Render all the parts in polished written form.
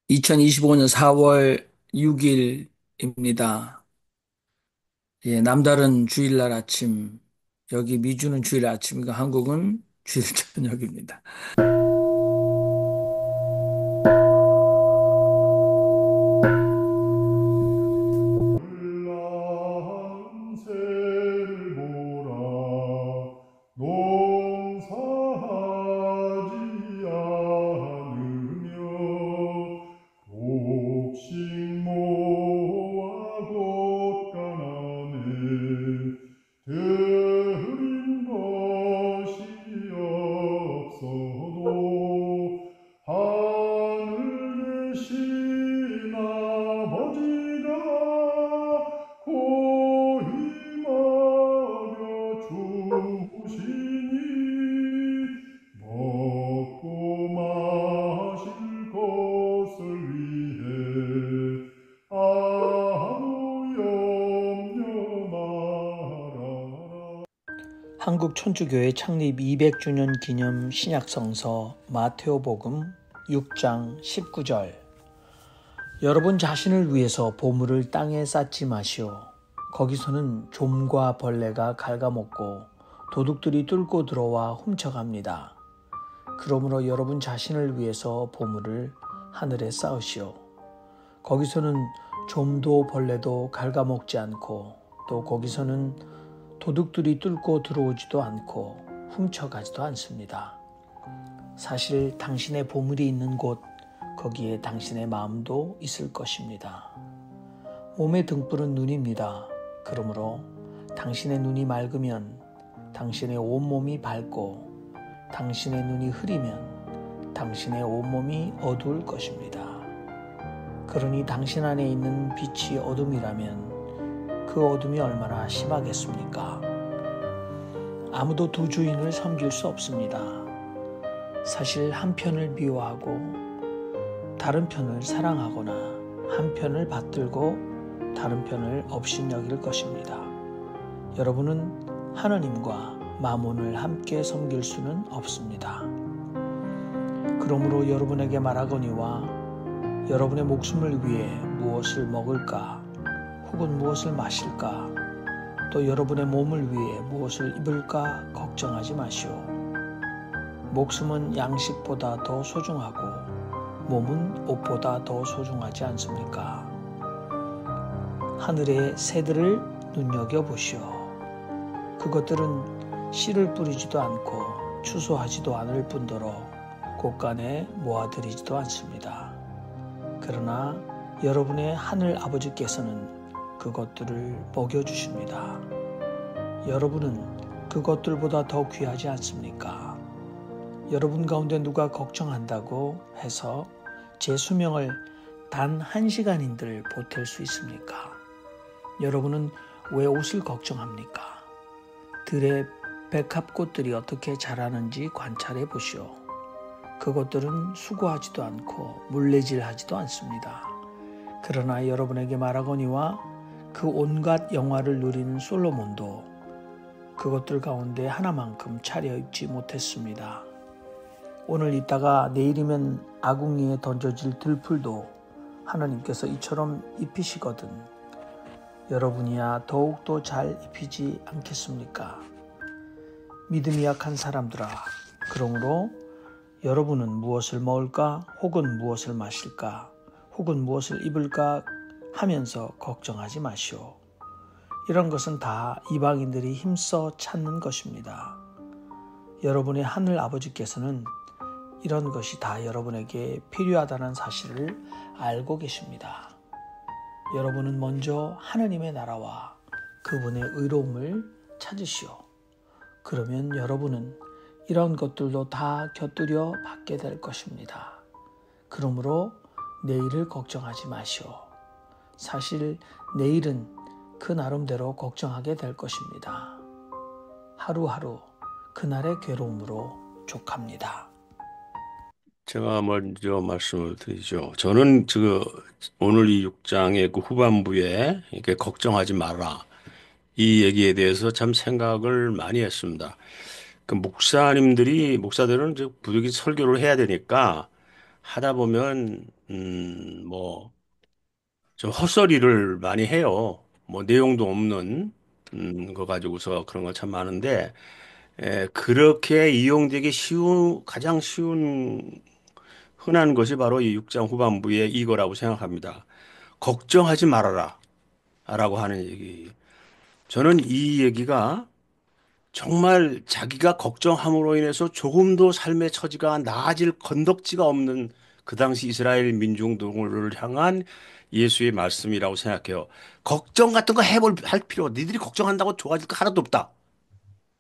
2025년 4월 6일입니다. 예, 남달은 주일날 아침, 여기 미주는 주일 아침이고 한국은 주일 저녁입니다. 혼란 새를 보라 농사하지 않으며 곡식 모아 곳간하네 들인 것이 없어도 하늘 계신 아버지가 고이 먹여 주시니 먹고 마실 것을 위해 아무 염려 말아라. 한국 천주교회 창립 200주년 기념 신약성서 마테오복음 6장 19절. 여러분 자신을 위해서 보물을 땅에 쌓지 마시오. 거기서는 좀과 벌레가 갉아먹고 도둑들이 뚫고 들어와 훔쳐갑니다. 그러므로 여러분 자신을 위해서 보물을 하늘에 쌓으시오. 거기서는 좀도 벌레도 갉아먹지 않고 또 거기서는 도둑들이 뚫고 들어오지도 않고 훔쳐가지도 않습니다. 사실 당신의 보물이 있는 곳, 거기에 당신의 마음도 있을 것입니다. 몸의 등불은 눈입니다. 그러므로 당신의 눈이 맑으면 당신의 온몸이 밝고 당신의 눈이 흐리면 당신의 온몸이 어두울 것입니다. 그러니 당신 안에 있는 빛이 어둠이라면 그 어둠이 얼마나 심하겠습니까? 아무도 두 주인을 섬길 수 없습니다. 사실 한 편을 미워하고 다른 편을 사랑하거나 한 편을 받들고 다른 편을 업신여길 것입니다. 여러분은 하나님과 마몬을 함께 섬길 수는 없습니다. 그러므로 여러분에게 말하거니와 여러분의 목숨을 위해 무엇을 먹을까 혹은 무엇을 마실까 또 여러분의 몸을 위해 무엇을 입을까 걱정하지 마시오. 목숨은 양식보다 더 소중하고 몸은 옷보다 더 소중하지 않습니까? 하늘의 새들을 눈여겨보시오. 그것들은 씨를 뿌리지도 않고 추수하지도 않을 뿐더러 곳간에 모아들이지도 않습니다. 그러나 여러분의 하늘 아버지께서는 그것들을 먹여주십니다. 여러분은 그것들보다 더 귀하지 않습니까? 여러분 가운데 누가 걱정한다고 해서 제 수명을 단 1시간인들 보탤 수 있습니까? 여러분은 왜 옷을 걱정합니까? 들의 백합꽃들이 어떻게 자라는지 관찰해 보시오. 그것들은 수고하지도 않고 물레질하지도 않습니다. 그러나 여러분에게 말하거니와 그 온갖 영화를 누리는 솔로몬도 그것들 가운데 하나만큼 차려입지 못했습니다. 오늘 있다가 내일이면 아궁이에 던져질 들풀도 하나님께서 이처럼 입히시거든 여러분이야 더욱더 잘 입히지 않겠습니까? 믿음이 약한 사람들아, 그러므로 여러분은 무엇을 먹을까 혹은 무엇을 마실까 혹은 무엇을 입을까 하면서 걱정하지 마시오. 이런 것은 다 이방인들이 힘써 찾는 것입니다. 여러분의 하늘 아버지께서는 이런 것이 다 여러분에게 필요하다는 사실을 알고 계십니다. 여러분은 먼저 하나님의 나라와 그분의 의로움을 찾으시오. 그러면 여러분은 이런 것들도 다 곁들여 받게 될 것입니다. 그러므로 내일을 걱정하지 마시오. 사실 내일은 그 나름대로 걱정하게 될 것입니다. 하루하루 그날의 괴로움으로 족합니다. 제가 먼저 말씀을 드리죠. 저는 오늘 이 6장의 그 후반부에 이렇게 걱정하지 마라. 이 얘기에 대해서 참 생각을 많이 했습니다. 목사들은 이제 부득이 설교를 해야 되니까 하다 보면 뭐 좀 헛소리를 많이 해요. 뭐 내용도 없는 거 가지고서 그런 거 참 많은데 그렇게 이용되기 쉬운 가장 쉬운 흔한 것이 바로 이 6장 후반부의 이거라고 생각합니다. 걱정하지 말아라 라고 하는 얘기. 저는 이 얘기가 정말 자기가 걱정함으로 인해서 조금도 삶의 처지가 나아질 건덕지가 없는 그 당시 이스라엘 민중들을 향한 예수의 말씀이라고 생각해요. 걱정 같은 거 할 필요, 니들이 걱정한다고 좋아질 거 하나도 없다.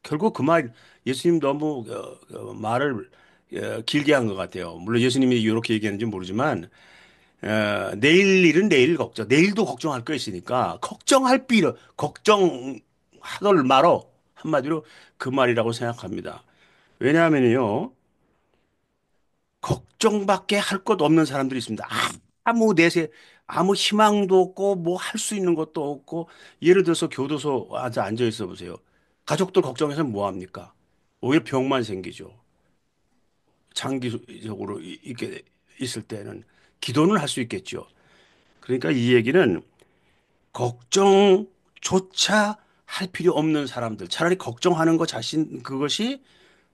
결국 그 말, 예수님 너무 말을 길게 한 것 같아요. 물론 예수님이 이렇게 얘기하는지 모르지만 내일 일은 내일 걱정, 내일도 걱정할 거 있으니까 걱정할 필요, 걱정하덜 말어. 한마디로 그 말이라고 생각합니다. 왜냐하면요, 걱정밖에 할 것 없는 사람들이 있습니다. 아무 내세, 아무 희망도 없고, 뭐 할 수 있는 것도 없고, 예를 들어서 교도소 앉아 있어 보세요. 가족들 걱정해서 뭐 합니까? 오히려 병만 생기죠. 장기적으로 이렇게 있을 때는 기도는 할 수 있겠죠. 그러니까 이 얘기는 걱정조차 할 필요 없는 사람들, 차라리 걱정하는 것 자신, 그것이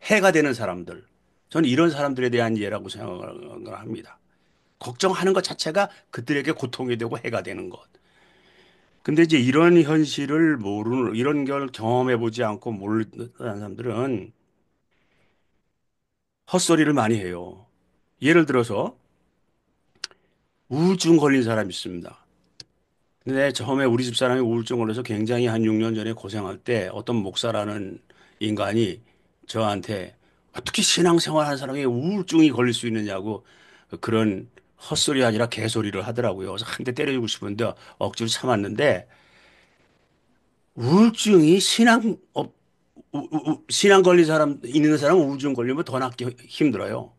해가 되는 사람들. 저는 이런 사람들에 대한 예라고 생각을 합니다. 걱정하는 것 자체가 그들에게 고통이 되고 해가 되는 것. 근데 이제 이런 현실을 모르는, 이런 걸 경험해 보지 않고 모르는 사람들은 헛소리를 많이 해요. 예를 들어서 우울증 걸린 사람이 있습니다. 근데 처음에 우리 집 사람이 우울증 걸려서 굉장히 한 6년 전에 고생할 때 어떤 목사라는 인간이 저한테 어떻게 신앙생활 하는 사람이 우울증이 걸릴 수 있느냐고 그런 헛소리 아니라 개소리를 하더라고요. 그래서 한 대 때려주고 싶은데 억지로 참았는데 우울증이 신앙 걸린 사람, 있는 사람 우울증 걸리면 더 낫기 힘들어요.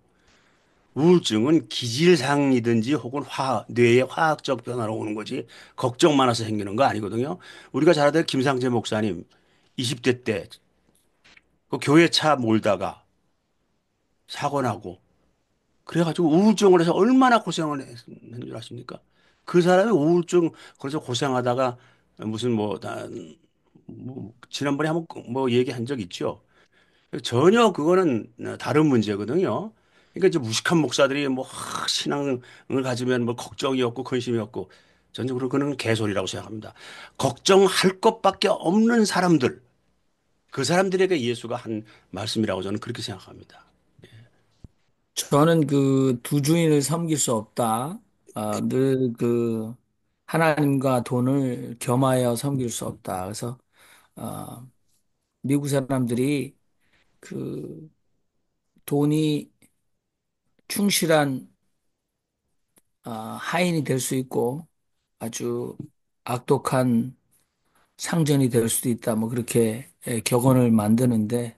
우울증은 기질상이든지 혹은 뇌의 화학적 변화로 오는 거지 걱정 많아서 생기는 거 아니거든요. 우리가 잘 알던 김상재 목사님 20대 때 그 교회 차 몰다가 사고 나고 그래가지고 우울증을 해서 얼마나 고생을 했는 줄 아십니까? 그 사람이 우울증 그래서 고생하다가 무슨 뭐 지난번에 한번 뭐 얘기한 적 있죠. 전혀 그거는 다른 문제거든요. 그러니까 이제 무식한 목사들이 뭐 신앙을 가지면 뭐 걱정이 없고 근심이 없고 전적으로 그는 개소리라고 생각합니다. 걱정할 것밖에 없는 사람들, 그 사람들에게 예수가 한 말씀이라고 저는 그렇게 생각합니다. 저는 그 두 주인을 섬길 수 없다. 늘 그 하나님과 돈을 겸하여 섬길 수 없다. 그래서 어, 미국 사람들이 그 돈이 충실한 하인이 될 수 있고 아주 악독한 상전이 될 수도 있다. 뭐 그렇게 격언을 만드는데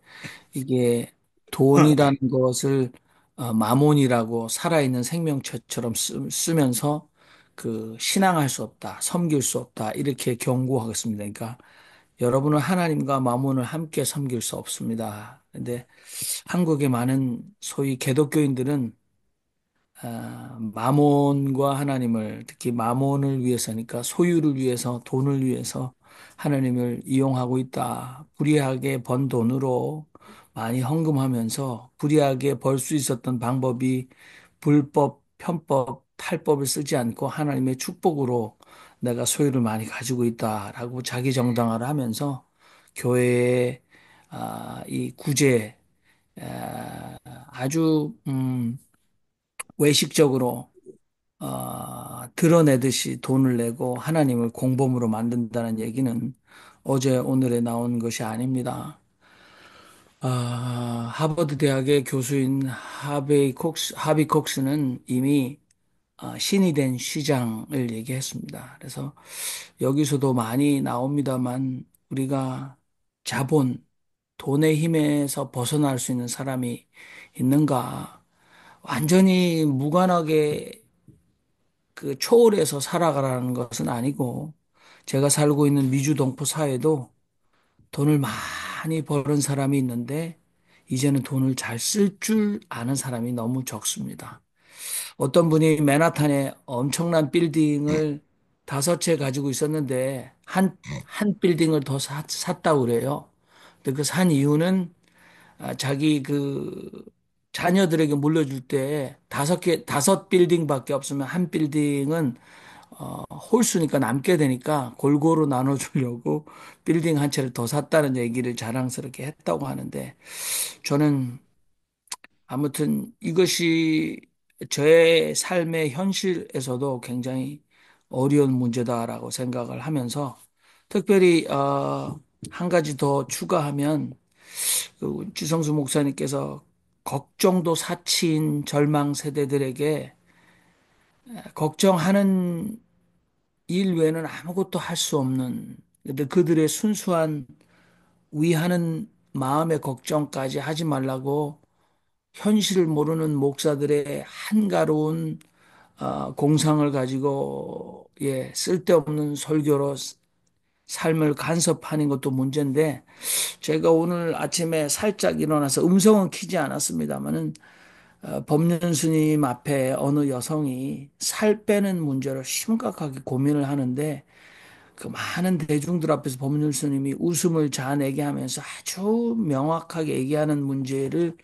이게 돈이라는 것을 마몬이라고 살아있는 생명체처럼 쓰면서 그 신앙할 수 없다, 섬길 수 없다 이렇게 경고하고 있습니다. 그러니까 여러분은 하나님과 마몬을 함께 섬길 수 없습니다. 근데 한국의 많은 소위 개독교인들은 마몬과 하나님을 특히 마몬을 위해서니까 소유를 위해서 돈을 위해서 하나님을 이용하고 있다. 불의하게 번 돈으로 많이 헌금하면서 불의하게 벌 수 있었던 방법이 불법, 편법, 탈법을 쓰지 않고 하나님의 축복으로 내가 소유를 많이 가지고 있다라고 자기 정당화를 하면서 교회의 이 구제 아주 외식적으로 드러내듯이 돈을 내고 하나님을 공범으로 만든다는 얘기는 어제 오늘에 나온 것이 아닙니다. 하버드 대학의 교수인 하비 콕스는 이미 신이 된 시장을 얘기했습니다. 그래서 여기서도 많이 나옵니다만 우리가 자본, 돈의 힘에서 벗어날 수 있는 사람이 있는가? 완전히 무관하게 그 초월해서 살아가라는 것은 아니고 제가 살고 있는 미주 동포 사회도 돈을 많이 버는 사람이 있는데 이제는 돈을 잘 쓸 줄 아는 사람이 너무 적습니다. 어떤 분이 맨하탄에 엄청난 빌딩을 5채 가지고 있었는데 한 빌딩을 더 샀다고 그래요. 근데 그 산 이유는 자기 그 자녀들에게 물려줄 때 5빌딩밖에 없으면 한 빌딩은 홀수니까 남게 되니까 골고루 나눠주려고 빌딩 한 채를 더 샀다는 얘기를 자랑스럽게 했다고 하는데 저는 아무튼 이것이 저의 삶의 현실에서도 굉장히 어려운 문제다라고 생각을 하면서 특별히 한 가지 더 추가하면 그 지성수 목사님께서 걱정도 사치인 절망 세대들에게 걱정하는 일 외에는 아무것도 할 수 없는 근데 그들의 순수한 위하는 마음의 걱정까지 하지 말라고 현실을 모르는 목사들의 한가로운 공상을 가지고 쓸데없는 설교로 삶을 간섭하는 것도 문제인데 제가 오늘 아침에 살짝 일어나서 음성은 키지 않았습니다만은 법륜 스님 앞에 어느 여성이 살 빼는 문제를 심각하게 고민을 하는데 그 많은 대중들 앞에서 법륜 스님이 웃음을 자아내게 하면서 아주 명확하게 얘기하는 문제를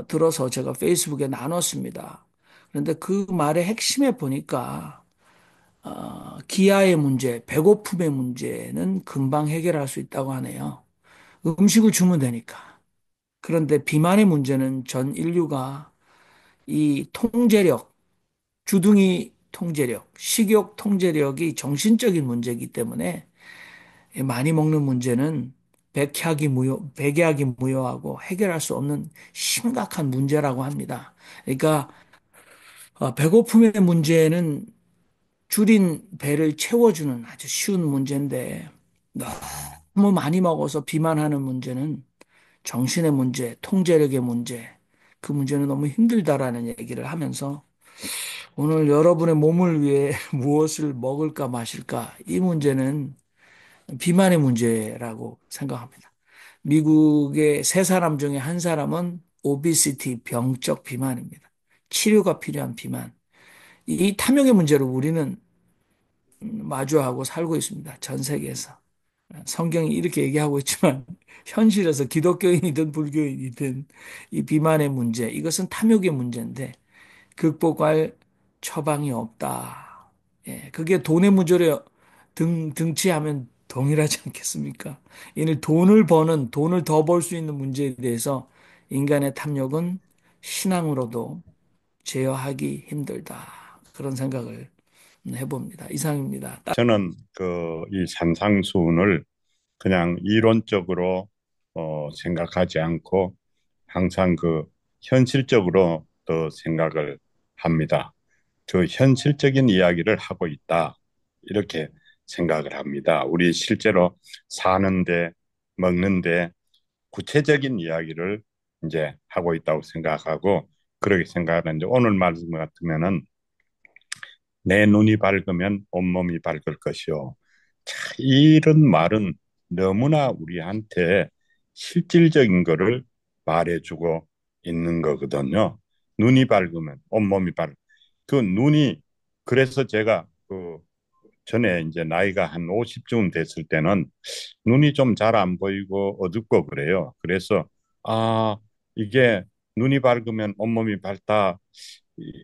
들어서 제가 페이스북에 나눴습니다. 그런데 그 말의 핵심에 보니까 기아의 문제, 배고픔의 문제는 금방 해결할 수 있다고 하네요. 음식을 주면 되니까. 그런데 비만의 문제는 전 인류가 이 통제력, 주둥이 통제력, 식욕 통제력이 정신적인 문제이기 때문에 많이 먹는 문제는 백약이 무효하고 해결할 수 없는 심각한 문제라고 합니다. 그러니까 배고픔의 문제는 줄인 배를 채워주는 아주 쉬운 문제인데 너무 많이 먹어서 비만하는 문제는 정신의 문제, 통제력의 문제, 그 문제는 너무 힘들다라는 얘기를 하면서 오늘 여러분의 몸을 위해 무엇을 먹을까 마실까 이 문제는 비만의 문제라고 생각합니다. 미국의 3사람 중에 한 사람은 오비시티 병적 비만입니다. 치료가 필요한 비만. 이 탐욕의 문제를 우리는 마주하고 살고 있습니다. 전 세계에서. 성경이 이렇게 얘기하고 있지만 현실에서 기독교인이든 불교인이든 이 비만의 문제, 이것은 탐욕의 문제인데 극복할 처방이 없다. 그게 돈의 문제로 등치하면 동일하지 않겠습니까? 이는 돈을 버는, 돈을 더 벌 수 있는 문제에 대해서 인간의 탐욕은 신앙으로도 제어하기 힘들다. 그런 생각을 해봅니다. 이상입니다. 저는 이 산상수훈을 그냥 이론적으로 생각하지 않고 항상 현실적으로 더 생각을 합니다. 저 현실적인 이야기를 하고 있다. 이렇게 생각을 합니다. 우리 실제로 사는데, 먹는데 구체적인 이야기를 이제 하고 있다고 생각하고 그렇게 생각하는데 오늘 말씀 같으면은 내 눈이 밝으면 온몸이 밝을 것이요. 자, 이런 말은 너무나 우리한테 실질적인 거를 말해주고 있는 거거든요. 눈이 밝으면 온몸이 그 눈이 그래서 제가 전에 이제 나이가 한 50쯤 됐을 때는 눈이 좀 잘 안 보이고 어둡고 그래요. 그래서 아 이게 눈이 밝으면 온몸이 밝다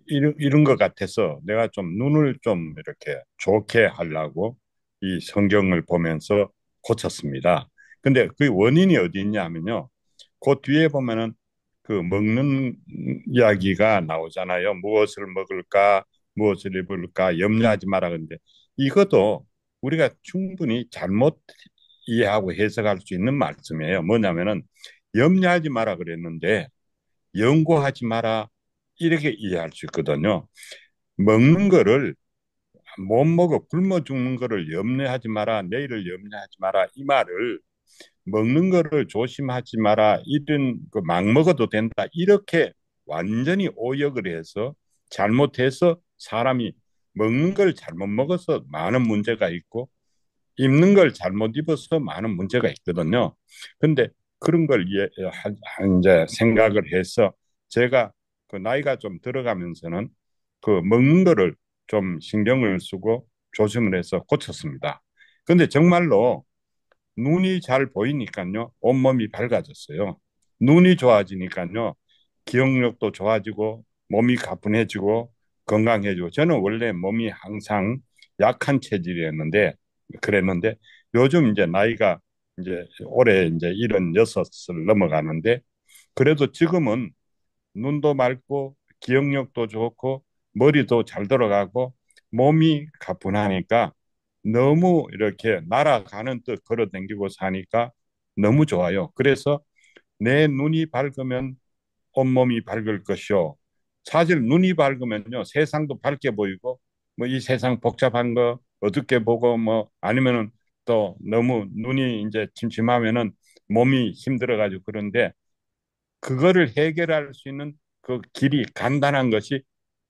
이런 것 같아서 내가 좀 눈을 좀 이렇게 좋게 하려고 이 성경을 보면서 고쳤습니다. 근데 그 원인이 어디 있냐면요. 그 뒤에 보면은 먹는 이야기가 나오잖아요. 무엇을 먹을까, 무엇을 입을까, 염려하지 마라. 근데 이것도 우리가 충분히 잘못 이해하고 해석할 수 있는 말씀이에요. 뭐냐면은 염려하지 마라 그랬는데 연구하지 마라 이렇게 이해할 수 있거든요. 먹는 거를 못 먹어 굶어 죽는 거를 염려하지 마라, 내일을 염려하지 마라 이 말을 먹는 거를 조심하지 마라 이런 막 먹어도 된다 이렇게 완전히 오역을 해서 잘못해서 사람이 먹는 걸 잘못 먹어서 많은 문제가 있고 입는 걸 잘못 입어서 많은 문제가 있거든요. 근데 그런 걸 이제 생각을 해서 제가 나이가 좀 들어가면서는 그 먹는 거를 좀 신경을 쓰고 조심을 해서 고쳤습니다. 근데 정말로 눈이 잘 보이니까요, 온몸이 밝아졌어요. 눈이 좋아지니까요, 기억력도 좋아지고, 몸이 가뿐해지고, 건강해지고. 저는 원래 몸이 항상 약한 체질이었는데, 그랬는데, 요즘 이제 나이가 이제 올해 이제 76을 넘어가는데, 그래도 지금은 눈도 맑고, 기억력도 좋고, 머리도 잘 돌아가고, 몸이 가뿐하니까 너무 이렇게 날아가는 듯 걸어 다니고 사니까 너무 좋아요. 그래서 내 눈이 밝으면 온몸이 밝을 것이요. 사실 눈이 밝으면요, 세상도 밝게 보이고, 뭐 이 세상 복잡한 거 어둡게 보고, 뭐 아니면은 또 너무 눈이 이제 침침하면은 몸이 힘들어가지고 그런데 그거를 해결할 수 있는 그 길이 간단한 것이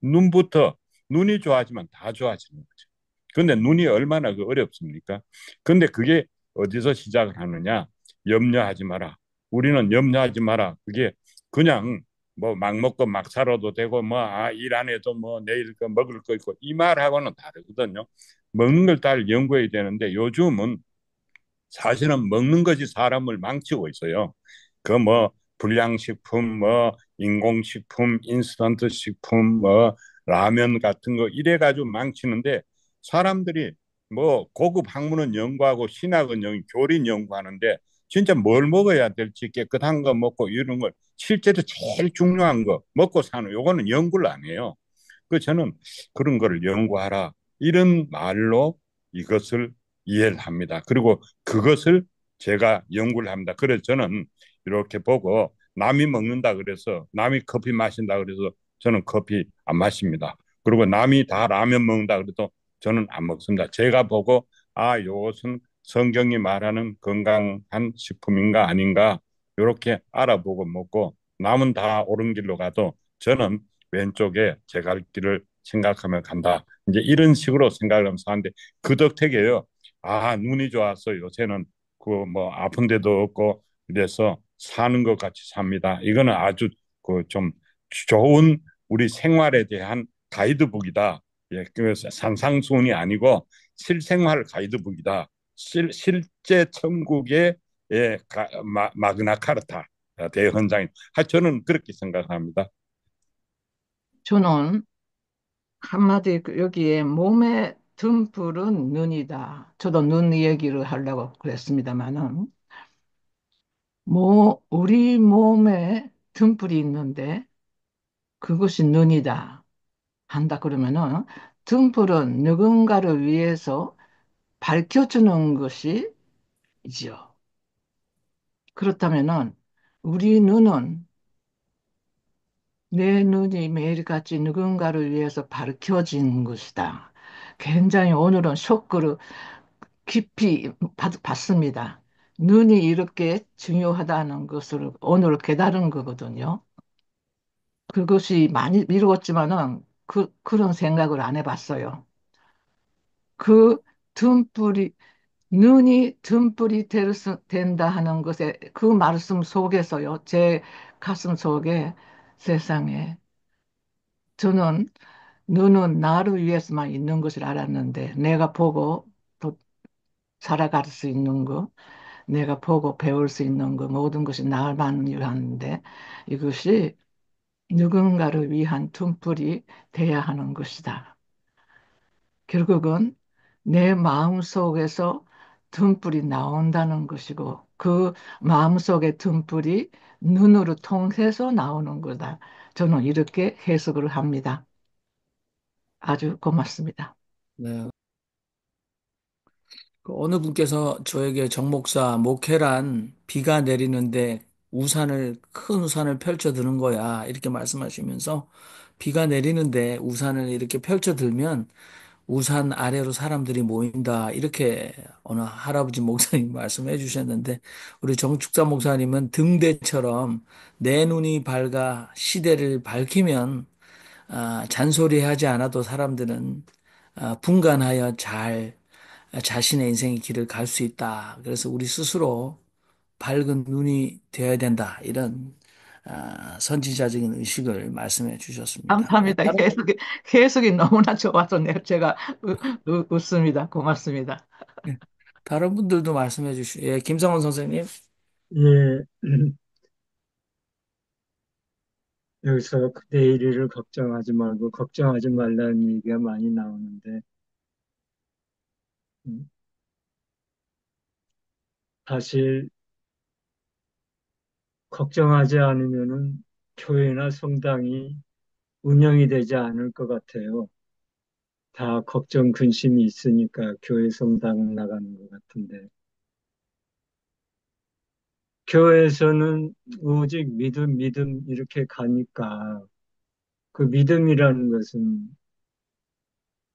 눈부터 눈이 좋아지면 다 좋아지는 거죠. 근데 눈이 얼마나 그 어렵습니까? 근데 그게 어디서 시작을 하느냐? 염려하지 마라. 우리는 염려하지 마라. 그게 그냥 뭐 막 먹고 막 살아도 되고 뭐 일 안 해도 뭐 내일 그 먹을 거 있고 이 말하고는 다르거든요. 먹는 걸 잘 연구해야 되는데 요즘은 사실은 먹는 것이 사람을 망치고 있어요. 그 뭐 불량식품, 뭐 인공식품, 인스턴트 식품, 뭐 라면 같은 거 이래 가지고 망치는데 사람들이 뭐 고급 학문은 연구하고 신학은 교린 연구하는데 진짜 뭘 먹어야 될지 깨끗한 거 먹고 이런 걸 실제로 제일 중요한 거 먹고 사는 요거는 연구를 안 해요. 그 저는 그런 거를 연구하라 이런 말로 이것을 이해를 합니다. 그리고 그것을 제가 연구를 합니다. 그래서 저는 이렇게 보고 남이 먹는다 그래서 남이 커피 마신다 그래서 저는 커피 안 마십니다. 그리고 남이 다 라면 먹는다 그래도 저는 안 먹습니다. 제가 보고 아, 이것은 성경이 말하는 건강한 식품인가 아닌가 이렇게 알아보고 먹고 남은 다 옳은 길로 가도 저는 왼쪽에 제 갈 길을 생각하며 간다. 이제 이런 식으로 생각을 하면서 하는데 그 덕택에요. 아, 눈이 좋아서 요새는 그 뭐 아픈 데도 없고 그래서 사는 것 같이 삽니다. 이거는 아주 그 좀 좋은 우리 생활에 대한 가이드북이다. 예, 그 상상수훈이 아니고 실생활 가이드북이다. 실제 천국의 예, 마그나 카르타 대헌장이. 저는 그렇게 생각합니다. 저는 한마디 여기에 몸의 등불은 눈이다. 저도 눈 얘기를 하려고 그랬습니다만은 우리 몸에 등불이 있는데 그것이 눈이다 한다 그러면은 등불은 누군가를 위해서 밝혀주는 것이지요. 그렇다면은 우리 눈은 내 눈이 매일같이 누군가를 위해서 밝혀진 것이다. 굉장히 오늘은 쇼크를 깊이 받습니다. 눈이 이렇게 중요하다는 것을 오늘 깨달은 거거든요. 그것이 많이 미루었지만은 그런 생각을 안 해봤어요. 그 등불이, 눈이 등불이 된다 하는 것에 그 말씀 속에서요. 제 가슴 속에 세상에 저는 눈은 나를 위해서만 있는 것을 알았는데 내가 보고 또 살아갈 수 있는 거, 내가 보고 배울 수 있는 거 모든 것이 나만 위한데 이것이 누군가를 위한 등불이 돼야 하는 것이다. 결국은 내 마음속에서 등불이 나온다는 것이고 그 마음속의 등불이 눈으로 통해서 나오는 거다. 저는 이렇게 해석을 합니다. 아주 고맙습니다. 네. 그 어느 분께서 저에게 정 목사 목회란 비가 내리는데 큰 우산을 펼쳐 드는 거야 이렇게 말씀하시면서 비가 내리는데 우산을 이렇게 펼쳐 들면 우산 아래로 사람들이 모인다 이렇게 어느 할아버지 목사님 말씀해 주셨는데 우리 정축자 목사님은 등대처럼 내 눈이 밝아 시대를 밝히면 잔소리하지 않아도 사람들은 분간하여 잘 자신의 인생의 길을 갈 수 있다. 그래서 우리 스스로 밝은 눈이 되어야 된다. 이런 선지자적인 의식을 말씀해 주셨습니다. 네, 감사합니다. 해석이 너무나 좋아서 제가 웃습니다. 고맙습니다. 네, 다른 분들도 예, 김성원 선생님. 예, 여기서 내일을 걱정하지 말고 걱정하지 말라는 얘기가 많이 나오는데, 음, 사실 걱정하지 않으면은 교회나 성당이 운영이 되지 않을 것 같아요. 다 걱정, 근심이 있으니까 교회 성당을 나가는 것 같은데, 교회에서는 오직 믿음, 믿음 이렇게 가니까 그 믿음이라는 것은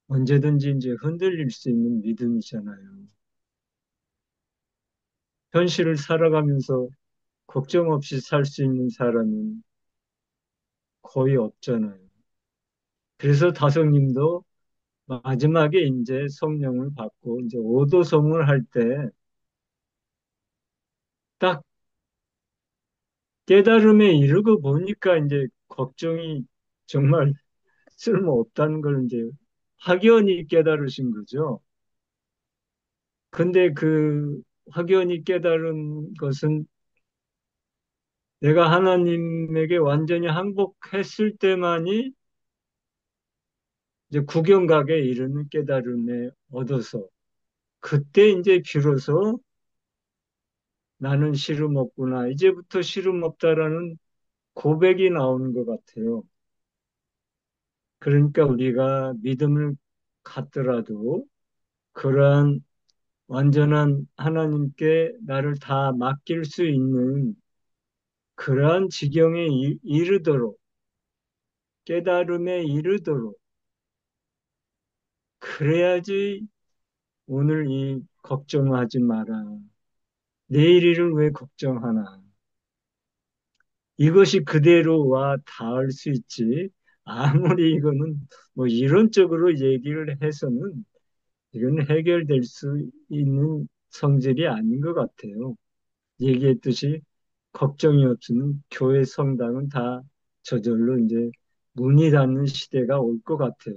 언제든지 이제 흔들릴 수 있는 믿음이잖아요. 현실을 살아가면서 걱정 없이 살 수 있는 사람은 거의 없잖아요. 그래서 다성님도 마지막에 이제 성령을 받고 이제 오도성을 할 때 딱 깨달음에 이르고 보니까 이제 걱정이 정말 쓸모없다는 걸 이제 확연히 깨달으신 거죠. 근데 그 확연히 깨달은 것은 내가 하나님에게 완전히 항복했을 때만이 이제 구경각에 이르는 깨달음에 얻어서 그때 이제 비로소 나는 시름 없구나. 이제부터 시름 없다라는 고백이 나오는 것 같아요. 그러니까 우리가 믿음을 갖더라도 그러한 완전한 하나님께 나를 다 맡길 수 있는 그러한 지경에 이르도록 깨달음에 이르도록 그래야지 오늘 이 걱정하지 마라. 내일 일을 왜 걱정하나. 이것이 그대로와 닿을 수 있지. 아무리 이거는 뭐 이론적으로 얘기를 해서는 이건 해결될 수 있는 성질이 아닌 것 같아요. 얘기했듯이 걱정이 없으면 교회 성당은 다 저절로 이제 문이 닫는 시대가 올 것 같아요.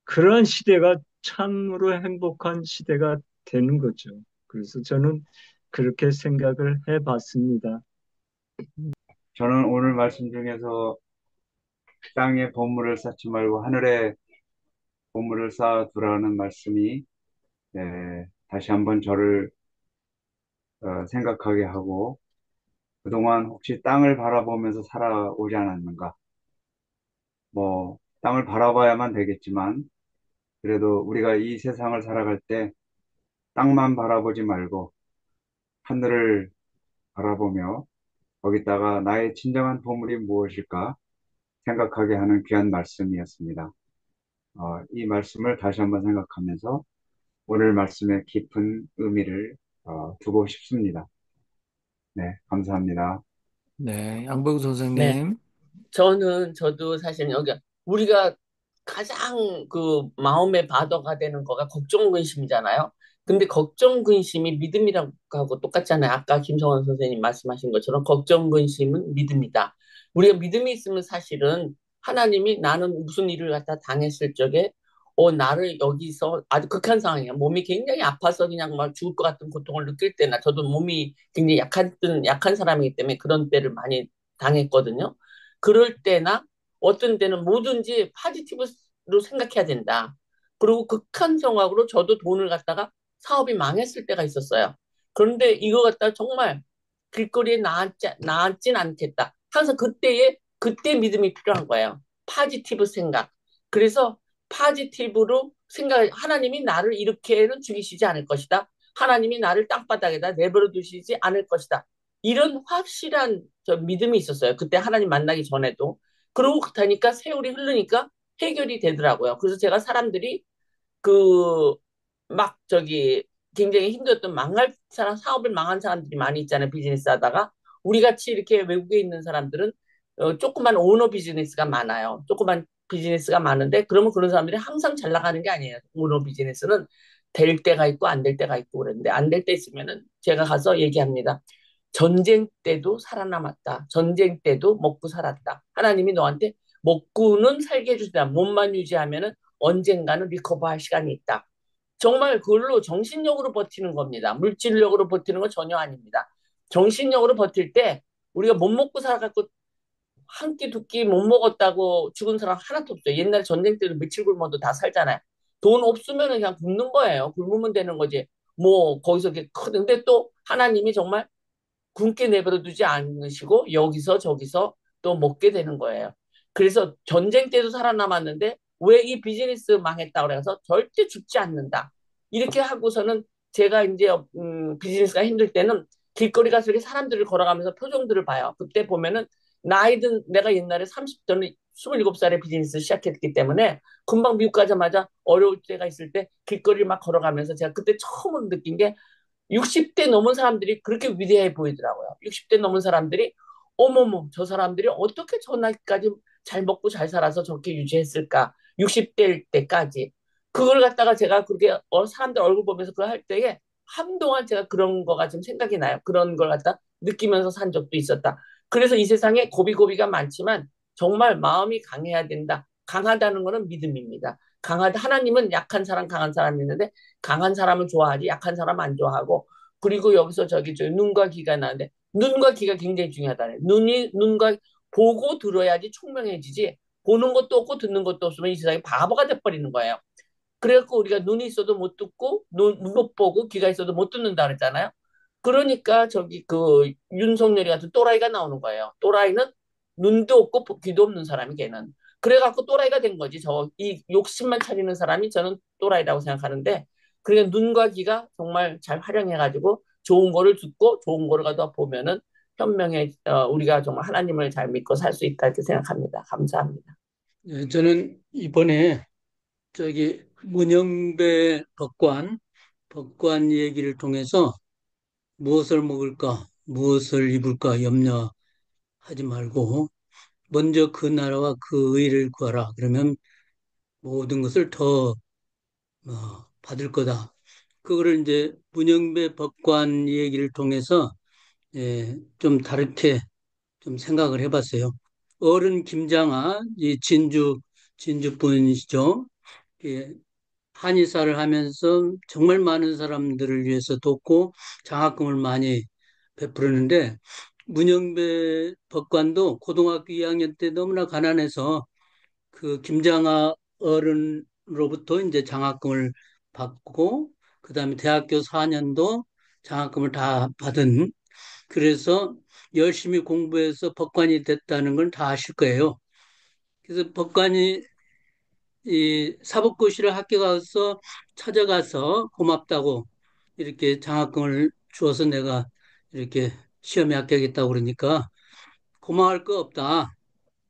그러한 시대가 참으로 행복한 시대가 되는 거죠. 그래서 저는 그렇게 생각을 해봤습니다. 저는 오늘 말씀 중에서 땅에 보물을 쌓지 말고 하늘에 보물을 쌓아두라는 말씀이 다시 한번 저를 생각하게 하고 그동안 혹시 땅을 바라보면서 살아오지 않았는가? 뭐 땅을 바라봐야만 되겠지만 그래도 우리가 이 세상을 살아갈 때 땅만 바라보지 말고 하늘을 바라보며 거기다가 나의 진정한 보물이 무엇일까 생각하게 하는 귀한 말씀이었습니다. 이 말씀을 다시 한번 생각하면서 오늘 말씀의 깊은 의미를 두고 싶습니다. 네, 감사합니다. 네, 양보구 네. 선생님. 저도 사실 여기 우리가 가장 그 마음의 바더가 되는 거가 걱정 근심이잖아요. 근데 걱정 근심이 믿음이라고 하고 똑같잖아요. 아까 김성원 선생님 말씀하신 것처럼 걱정 근심은 믿음이다. 우리가 믿음이 있으면 사실은 하나님이 나는 무슨 일을 갖다 당했을 적에 나를 여기서 아주 극한 상황이야. 몸이 굉장히 아파서 그냥 막 죽을 것 같은 고통을 느낄 때나 저도 몸이 굉장히 약한 사람이기 때문에 그런 때를 많이 당했거든요. 그럴 때나 어떤 때는 뭐든지 파지티브로 생각해야 된다. 그리고 극한 상황으로 저도 돈을 갖다가 사업이 망했을 때가 있었어요. 그런데 이거 갖다가 정말 길거리에 나앉진 않겠다. 항상 그때 믿음이 필요한 거예요. 파지티브 생각. 그래서 파지티브로 하나님이 나를 이렇게는 죽이시지 않을 것이다. 하나님이 나를 땅바닥에다 내버려 두시지 않을 것이다. 이런 확실한 믿음이 있었어요. 그때 하나님 만나기 전에도. 그러고 다니까 세월이 흐르니까 해결이 되더라고요. 그래서 제가 사람들이 그, 굉장히 힘들었던 사업을 망한 사람들이 많이 있잖아요. 비즈니스 하다가. 우리 같이 이렇게 외국에 있는 사람들은 조그만 오너 비즈니스가 많아요. 조그만 비즈니스가 많은데, 그러면 그런 사람들이 항상 잘 나가는 게 아니에요. 오너 비즈니스는 될 때가 있고 안 될 때가 있고 그랬는데, 안 될 때 있으면은 제가 가서 얘기합니다. 전쟁 때도 살아남았다. 전쟁 때도 먹고 살았다. 하나님이 너한테 먹고는 살게 해주시다. 몸만 유지하면은 언젠가는 리커버할 시간이 있다. 정말 그걸로 정신력으로 버티는 겁니다. 물질력으로 버티는 건 전혀 아닙니다. 정신력으로 버틸 때 우리가 못 먹고 살아갖고 한 끼, 두 끼 못 먹었다고 죽은 사람 하나도 없어요. 옛날 전쟁 때도 며칠 굶어도 다 살잖아요. 돈 없으면 그냥 굶는 거예요. 굶으면 되는 거지. 뭐, 거기서 이렇게 근데 또 하나님이 정말 굶게 내버려 두지 않으시고 여기서 저기서 또 먹게 되는 거예요. 그래서 전쟁 때도 살아남았는데 왜 이 비즈니스 망했다 그래서 절대 죽지 않는다. 이렇게 하고서는 제가 이제 비즈니스가 힘들 때는 길거리 가서 이렇게 사람들을 걸어가면서 표정들을 봐요. 그때 보면은 나이든 내가 옛날에 30대는 27살에 비즈니스 시작했기 때문에 금방 미국 가자마자 어려울 때가 있을 때 길거리를 막 걸어가면서 제가 그때 처음으로 느낀 게 60대 넘은 사람들이 그렇게 위대해 보이더라고요. 60대 넘은 사람들이 어머머 저 사람들이 어떻게 저 나이까지 잘 먹고 잘 살아서 저렇게 유지했을까? 60대일 때까지. 그걸 갖다가 제가 그렇게 사람들 얼굴 보면서 그걸 할 때에 한동안 제가 그런 거가 좀 생각이 나요. 그런 걸 갖다 느끼면서 산 적도 있었다. 그래서 이 세상에 고비고비가 많지만 정말 마음이 강해야 된다. 강하다는 거는 믿음입니다. 강하다. 하나님은 약한 사람, 강한 사람이 있는데 강한 사람은 좋아하지 약한 사람은 안 좋아하고 그리고 여기서 저기 눈과 귀가 나는데 눈과 귀가 굉장히 중요하다네. 눈과 보고 들어야지 총명해지지 보는 것도 없고 듣는 것도 없으면 이 세상에 바보가 돼버리는 거예요. 그래갖고 우리가 눈이 있어도 못 듣고 눈 못 보고 귀가 있어도 못 듣는다 그랬잖아요. 그러니까 저기 그 윤석열이 같은 또라이가 나오는 거예요. 또라이는 눈도 없고 귀도 없는 사람이 걔는. 그래갖고 또라이가 된 거지. 저 이 욕심만 차리는 사람이 저는 또라이라고 생각하는데 그러니까 눈과 귀가 정말 잘 활용해가지고 좋은 거를 듣고 좋은 거를 가다 보면은 현명해 우리가 정말 하나님을 잘 믿고 살 수 있다 이렇게 생각합니다. 감사합니다. 예, 저는 이번에 저기 문영배 법관 얘기를 통해서 무엇을 먹을까, 무엇을 입을까 염려하지 말고 먼저 그 나라와 그 의를 구하라. 그러면 모든 것을 더 받을 거다. 그거를 이제 문영배 법관 얘기를 통해서 좀 다르게 좀 생각을 해봤어요. 어른 김장하, 이 진주 분이시죠. 예, 한의사를 하면서 정말 많은 사람들을 위해서 돕고 장학금을 많이 베푸르는데 문영배 법관도 고등학교 2학년 때 너무나 가난해서 그 김장하 어른으로부터 이제 장학금을 받고 그다음에 대학교 4년도 장학금을 다 받은 그래서 열심히 공부해서 법관이 됐다는 걸 다 아실 거예요. 그래서 법관이 이 사법고시를 학교 가서 찾아가서 고맙다고 이렇게 장학금을 주어서 내가 이렇게 시험에 합격했다고 그러니까 고마울 거 없다.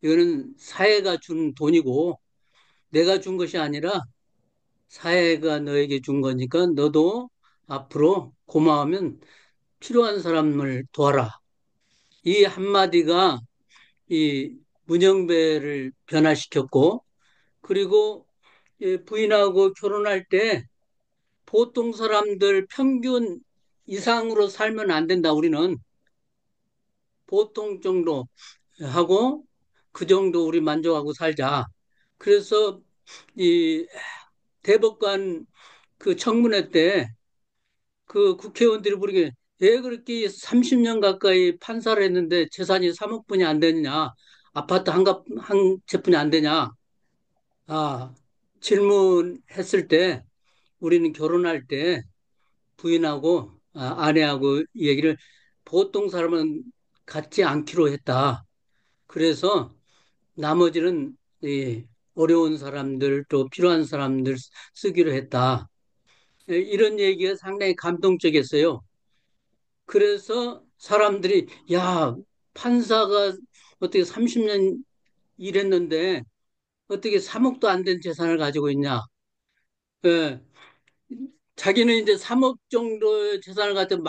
이거는 사회가 준 돈이고 내가 준 것이 아니라 사회가 너에게 준 거니까 너도 앞으로 고마우면 필요한 사람을 도와라. 이 한마디가 이 문영배를 변화시켰고 그리고 부인하고 결혼할 때 보통 사람들 평균 이상으로 살면 안 된다. 우리는 보통 정도 하고 그 정도 우리 만족하고 살자. 그래서 이 대법관 그 청문회 때 그 국회의원들이 부르게 왜 그렇게 30년 가까이 판사를 했는데 재산이 3억 분이 안 되느냐? 아파트 한 채뿐이 안 되냐? 아, 질문했을 때 우리는 결혼할 때 부인하고 아내하고 이 얘기를 보통 사람은 갖지 않기로 했다. 그래서 나머지는 이 어려운 사람들 또 필요한 사람들 쓰기로 했다. 이런 얘기가 상당히 감동적이었어요. 그래서 사람들이 야 판사가 어떻게 30년 일했는데 어떻게 3억도 안 된 재산을 가지고 있냐? 예, 자기는 이제 3억 정도의 재산을 가지고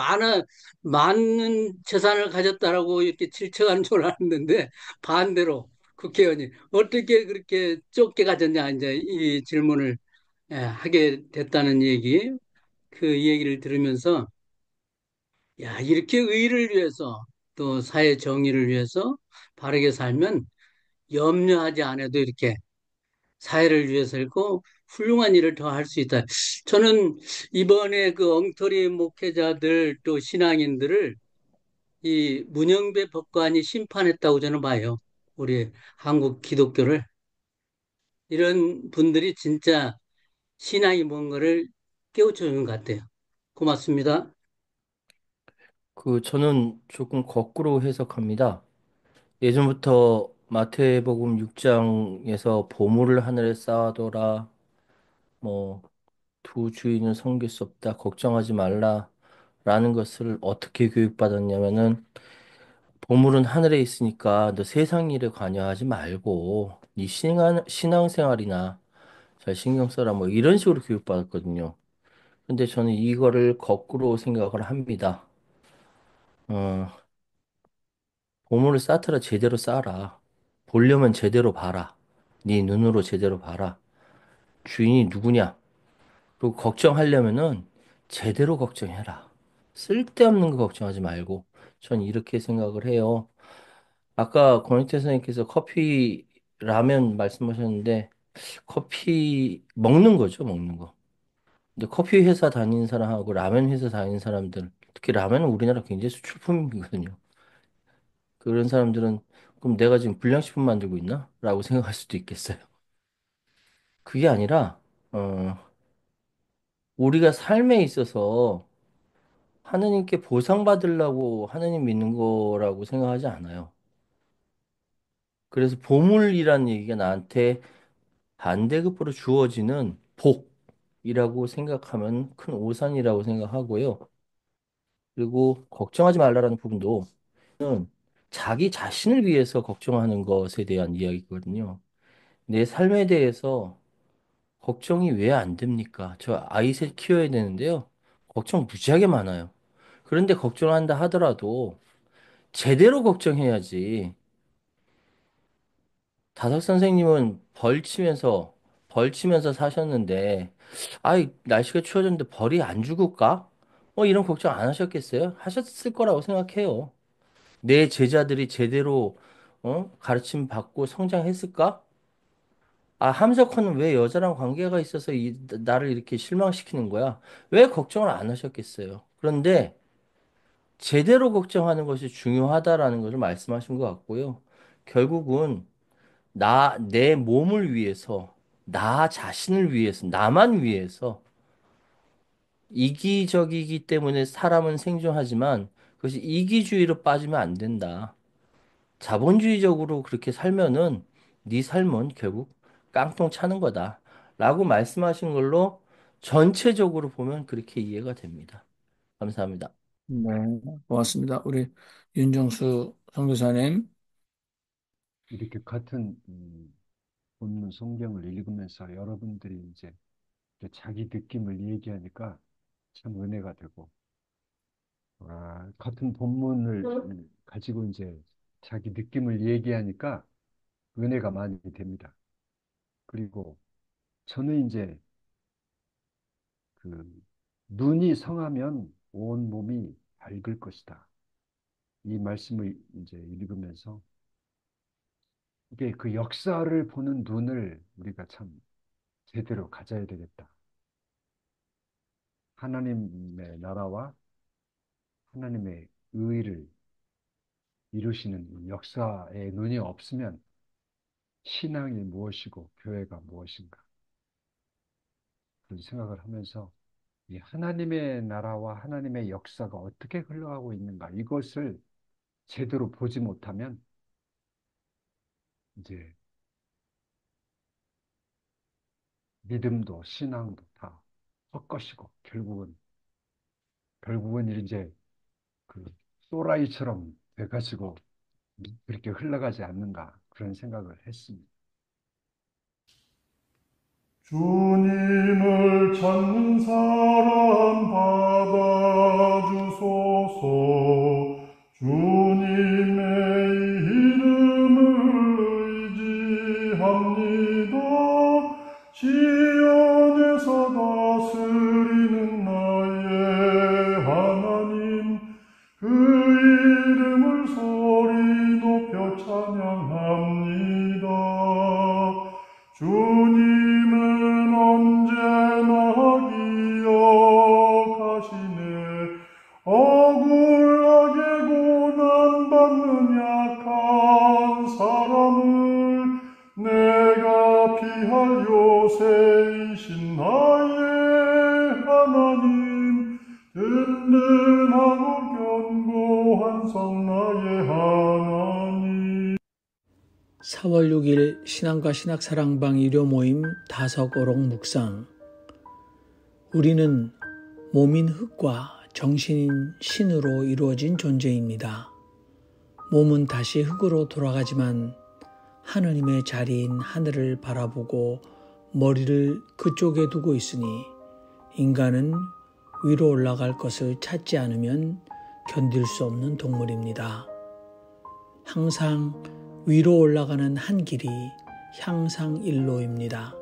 많은 재산을 가졌다라고 이렇게 질책하는 줄 알았는데 반대로 국회의원이 어떻게 그렇게 좁게 가졌냐 이제 이 질문을 하게 됐다는 얘기 그 얘기를 들으면서 야, 이렇게 의를 위해서 또 사회 정의를 위해서 바르게 살면 염려하지 않아도 이렇게 사회를 위해서 했고 훌륭한 일을 더 할 수 있다. 저는 이번에 그 엉터리 목회자들 또 신앙인들을 이 문영배 법관이 심판했다고 저는 봐요. 우리 한국 기독교를. 이런 분들이 진짜 신앙이 뭔가를 깨우쳐주는 것 같아요. 고맙습니다. 저는 조금 거꾸로 해석합니다. 예전부터 마태복음 6장에서 보물을 하늘에 쌓아둬라, 뭐, 두 주인은 섬길 수 없다, 걱정하지 말라, 라는 것을 어떻게 교육받았냐면은, 보물은 하늘에 있으니까 너 세상 일에 관여하지 말고, 네 신앙생활이나 잘 신경 써라, 뭐, 이런 식으로 교육받았거든요. 근데 저는 이거를 거꾸로 생각을 합니다. 어, 보물을 쌓더라 제대로 쌓아라. 보려면 제대로 봐라. 네 눈으로 제대로 봐라. 주인이 누구냐? 그리고 걱정하려면은 제대로 걱정해라. 쓸데없는 거 걱정하지 말고. 전 이렇게 생각을 해요. 아까 권희태 선생님께서 커피, 라면 말씀하셨는데 커피 먹는 거죠, 먹는 거. 근데 커피 회사 다니는 사람하고 라면 회사 다니는 사람들, 특히 라면은 우리나라 굉장히 수출품이거든요. 그런 사람들은 그럼 내가 지금 불량식품 만들고 있나? 라고 생각할 수도 있겠어요. 그게 아니라, 어, 우리가 삶에 있어서 하느님께 보상받으려고 하느님 믿는 거라고 생각하지 않아요. 그래서 보물이라는 얘기가 나한테 반대급부로 주어지는 복이라고 생각하면 큰 오산이라고 생각하고요. 그리고 걱정하지 말라라는 부분도 자기 자신을 위해서 걱정하는 것에 대한 이야기거든요. 내 삶에 대해서 걱정이 왜 안 됩니까? 저 아이 셋 키워야 되는데요. 걱정 무지하게 많아요. 그런데 걱정한다 하더라도 제대로 걱정해야지. 다섯 선생님은 벌치면서 사셨는데, 아이, 날씨가 추워졌는데 벌이 안 죽을까? 이런 걱정 안 하셨겠어요? 하셨을 거라고 생각해요. 내 제자들이 제대로, 가르침 받고 성장했을까? 아, 함석헌은 왜 여자랑 관계가 있어서 나를 이렇게 실망시키는 거야? 왜 걱정을 안 하셨겠어요? 그런데 제대로 걱정하는 것이 중요하다라는 것을 말씀하신 것 같고요. 결국은 내 몸을 위해서, 나 자신을 위해서, 나만 위해서 이기적이기 때문에 사람은 생존하지만 그것이 이기주의로 빠지면 안 된다. 자본주의적으로 그렇게 살면은 네 삶은 결국 깡통 차는 거다. 라고 말씀하신 걸로 전체적으로 보면 그렇게 이해가 됩니다. 감사합니다. 네, 고맙습니다. 우리 윤정수 선교사님. 이렇게 같은 본문 성경을 읽으면서 여러분들이 이제 자기 느낌을 얘기하니까 참 은혜가 되고, 같은 본문을 가지고 이제 자기 느낌을 얘기하니까 은혜가 많이 됩니다. 그리고 저는 이제 그 눈이 성하면 온 몸이 밝을 것이다. 이 말씀을 이제 읽으면서 이게 그 역사를 보는 눈을 우리가 참 제대로 가져야 되겠다. 하나님의 나라와 하나님의 의를 이루시는 이 역사의 눈이 없으면 신앙이 무엇이고 교회가 무엇인가 그런 생각을 하면서 이 하나님의 나라와 하나님의 역사가 어떻게 흘러가고 있는가 이것을 제대로 보지 못하면 이제 믿음도 신앙도 다 헛것이고 결국은 이제 그 또라이처럼 돼가지고 그렇게 흘러가지 않는가 그런 생각을 했습니다. 주님을 찾는 사람 받아주소서. 주님의 이름을 의지합니다. 시온에서 다스리는 나의 하나님 주님은 언제나 기억하시네. 억울하게 고난받는 약한 사람을 내가 피할 요새이신 나의 하나님, 든든하고 견고한 성 나의 하나님. 4월 6일 신앙과 신학사랑방 일요 모임 다석어록 묵상. 우리는 몸인 흙과 정신인 신으로 이루어진 존재입니다. 몸은 다시 흙으로 돌아가지만 하느님의 자리인 하늘을 바라보고 머리를 그쪽에 두고 있으니 인간은 위로 올라갈 것을 찾지 않으면 견딜 수 없는 동물입니다. 항상 위로 올라가는 한 길이 향상일로입니다.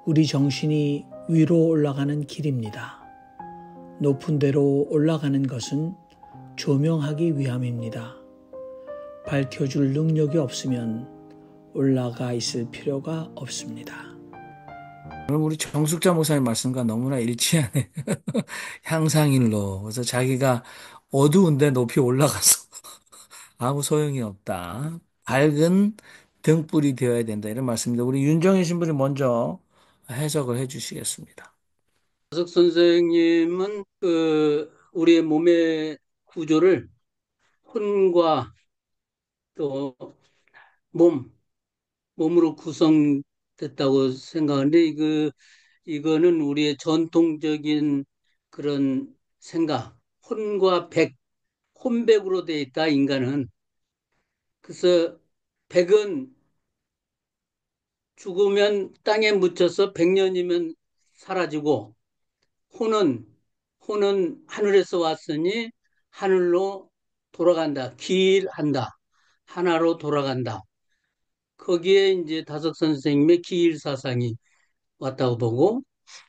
우리 정신이 위로 올라가는 길입니다. 높은 데로 올라가는 것은 조명하기 위함입니다. 밝혀줄 능력이 없으면 올라가 있을 필요가 없습니다. 그럼 우리 정숙자 목사님 말씀과 너무나 일치하네. 향상일로. 그래서 자기가 어두운데 높이 올라가서 아무 소용이 없다. 밝은 등불이 되어야 된다. 이런 말씀입니다. 우리 윤정혜 신부님 먼저 해석을 해 주시겠습니다. 석 선생님은 우리의 몸의 구조를 혼과 또 몸, 몸으로 구성됐다고 생각하는데 이거는 우리의 전통적인 그런 생각, 혼과 백, 혼백으로 돼 있다, 인간은. 그래서 백은 죽으면 땅에 묻혀서 100년이면 사라지고, 혼은, 혼은 하늘에서 왔으니 하늘로 돌아간다, 기일한다, 하나로 돌아간다. 거기에 이제 다석 선생님의 기일 사상이 왔다고 보고,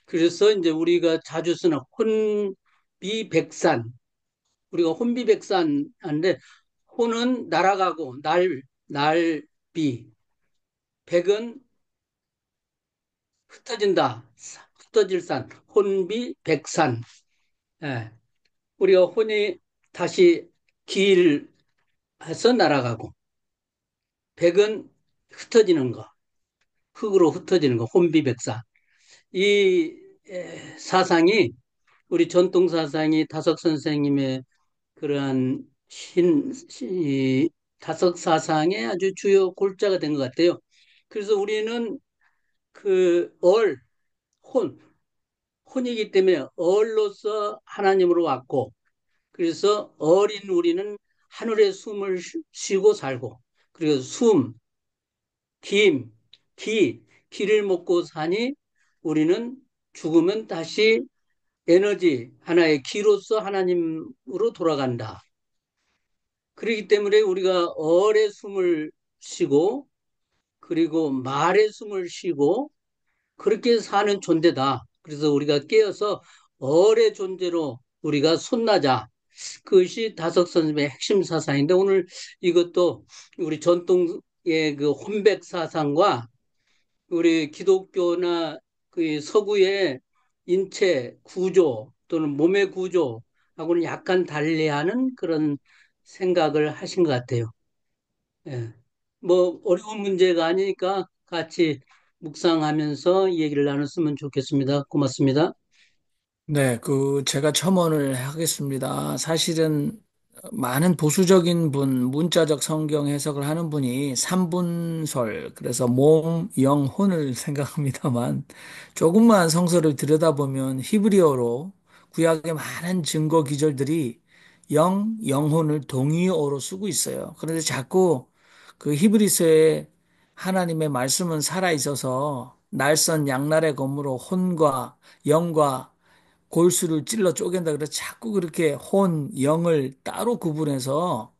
그래서 이제 우리가 자주 쓰는 혼비백산, 우리가 혼비백산인데, 혼은 날아가고 날비, 백은 흩어진다, 흩어질 산, 혼비백산. 예. 우리가 혼이 다시 기일해서 날아가고, 백은 흩어지는 거, 흙으로 흩어지는 거, 혼비백산. 이 사상이 우리 전통 사상이 다석 선생님의 그러한 다석 사상의 아주 주요 골자가 된 것 같아요. 그래서 우리는 혼, 혼이기 때문에 얼로서 하나님으로 왔고, 그래서 어린 우리는 하늘에 숨을 쉬고 살고, 그리고 김, 기를 먹고 사니 우리는 죽으면 다시 에너지, 하나의 기로서 하나님으로 돌아간다. 그렇기 때문에 우리가 얼의 숨을 쉬고, 그리고 말의 숨을 쉬고, 그렇게 사는 존재다. 그래서 우리가 깨어서 얼의 존재로 우리가 손나자. 그것이 다석 선생님의 핵심 사상인데, 오늘 이것도 우리 전통의 그 혼백 사상과 우리 기독교나 그 서구의 인체 구조 또는 몸의 구조하고는 약간 달리하는 그런 생각을 하신 것 같아요. 예. 뭐 어려운 문제가 아니니까 같이 묵상하면서 얘기를 나눴으면 좋겠습니다. 고맙습니다. 네, 제가 첨언을 하겠습니다. 사실은 많은 보수적인 문자적 성경 해석을 하는 분이 삼분설, 그래서 몸, 영, 혼을 생각합니다만, 조금만 성서를 들여다보면 히브리어로 구약의 많은 증거 기절들이 영혼을 동의어로 쓰고 있어요. 그런데 자꾸 그 히브리서에 하나님의 말씀은 살아 있어서 날선 양날의 검으로 혼과 영과 골수를 찔러 쪼갠다. 그래서 자꾸 그렇게 혼, 영을 따로 구분해서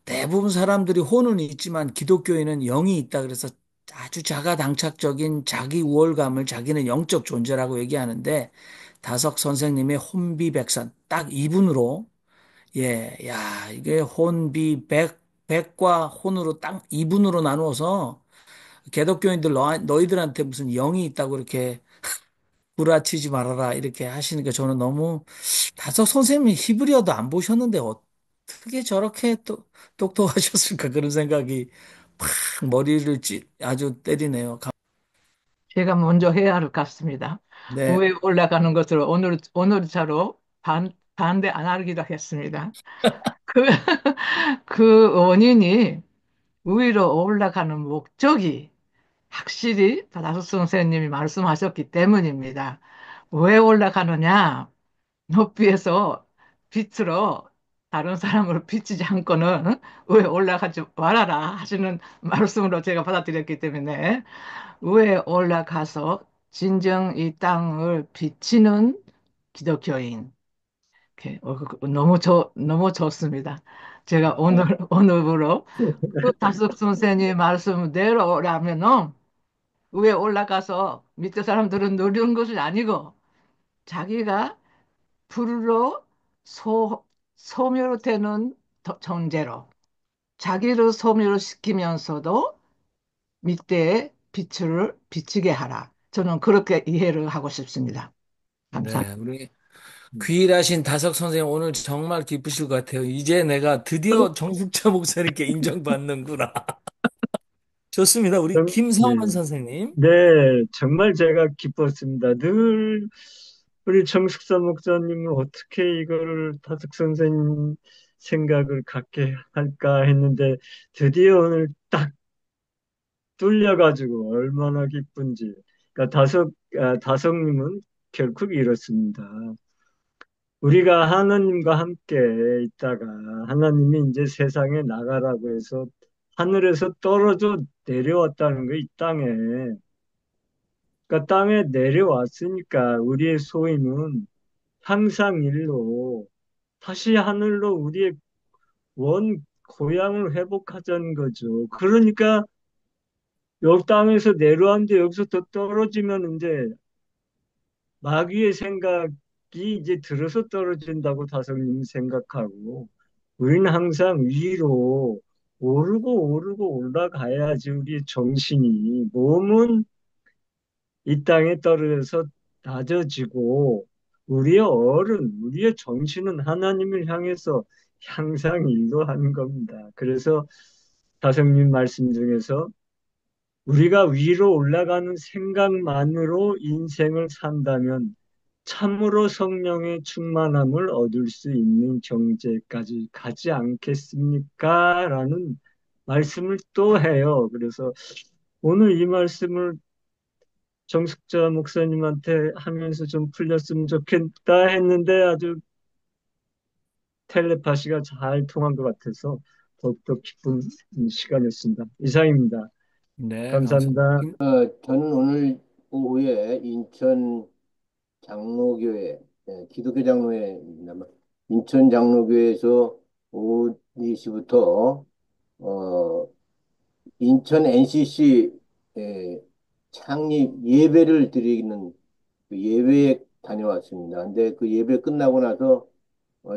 대부분 사람들이 혼은 있지만 기독교인은 영이 있다. 그래서 아주 자가당착적인 자기 우월감을 자기는 영적 존재라고 얘기하는데 다석 선생님의 혼비백산 딱 이분으로 예, 이게 혼비백 백과 혼으로 딱 이분으로 나누어서 개독교인들 너희들한테 무슨 영이 있다고 이렇게 구라치지 말아라 이렇게 하시니까 저는 너무 다섯 선생님이 히브리어도 안 보셨는데 어떻게 저렇게 똑똑하셨을까 그런 생각이 팍 머리를 아주 때리네요. 제가 먼저 해야 할 것 같습니다. 네, 위에 올라가는 것을 오늘자로 반대 안 하기로 했습니다. 그, 그 원인이 위로 올라가는 목적이 확실히 다섯 선생님이 말씀하셨기 때문입니다. 왜 올라가느냐? 높이에서 빛으로 다른 사람을 비치지 않고는 왜 올라가지 말아라 하시는 말씀으로 제가 받아들였기 때문에 위에 올라가서 진정 이 땅을 비치는 기독교인. 이렇게 너무 좋습니다. 제가 오늘부로 그 다섯 선생님 말씀대로라면은 위에 올라가서 밑에 사람들은 누리는 것이 아니고 자기가 불로 소멸되는 존재로 자기를 소멸시키면서도 밑에 빛을 비치게 하라. 저는 그렇게 이해를 하고 싶습니다. 감사합니다. 네, 우리 귀일하신 다석 선생님 오늘 정말 기쁘실 것 같아요. 이제 내가 드디어 정숙자 목사님께 인정받는구나. 좋습니다. 우리 정- 예. 김성환 선생님. 네, 정말 제가 기뻤습니다. 늘 우리 정숙사 목사님은 어떻게 이거를 다득 선생님 생각을 갖게 할까 했는데 드디어 오늘 딱 뚫려가지고 얼마나 기쁜지. 그러니까 다석님은 결국 이렇습니다. 우리가 하나님과 함께 있다가 하나님이 이제 세상에 나가라고 해서 하늘에서 떨어져 내려왔다는 거, 이 땅에. 그러니까 땅에 내려왔으니까 우리의 소임은 항상 일로 다시 하늘로 우리의 원 고향을 회복하자는 거죠. 그러니까 여기 땅에서 내려왔는데 여기서 더 떨어지면 이제 마귀의 생각이 이제 들어서 떨어진다고 다성님이 생각하고 우리는 항상 위로 오르고 올라가야지 우리의 정신이 몸은 이 땅에 떨어져서 낮아지고 우리의 정신은 하나님을 향해서 항상 인도하는 겁니다. 그래서 다성님 말씀 중에서 우리가 위로 올라가는 생각만으로 인생을 산다면 참으로 성령의 충만함을 얻을 수 있는 경제까지 가지 않겠습니까? 라는 말씀을 또 해요. 그래서 오늘 이 말씀을 정숙자 목사님한테 하면서 좀 풀렸으면 좋겠다 했는데 아주 텔레파시가 잘 통한 것 같아서 더욱더 기쁜 시간이었습니다. 이상입니다. 네, 감사합니다. 감사합니다. 저는 오늘 오후에 인천 장로교회, 기독교 장로회입니다만, 인천 장로교회에서 오후 4시부터, 인천 NCC 창립 예배를 드리는 그 예배에 다녀왔습니다. 근데 그 예배 끝나고 나서,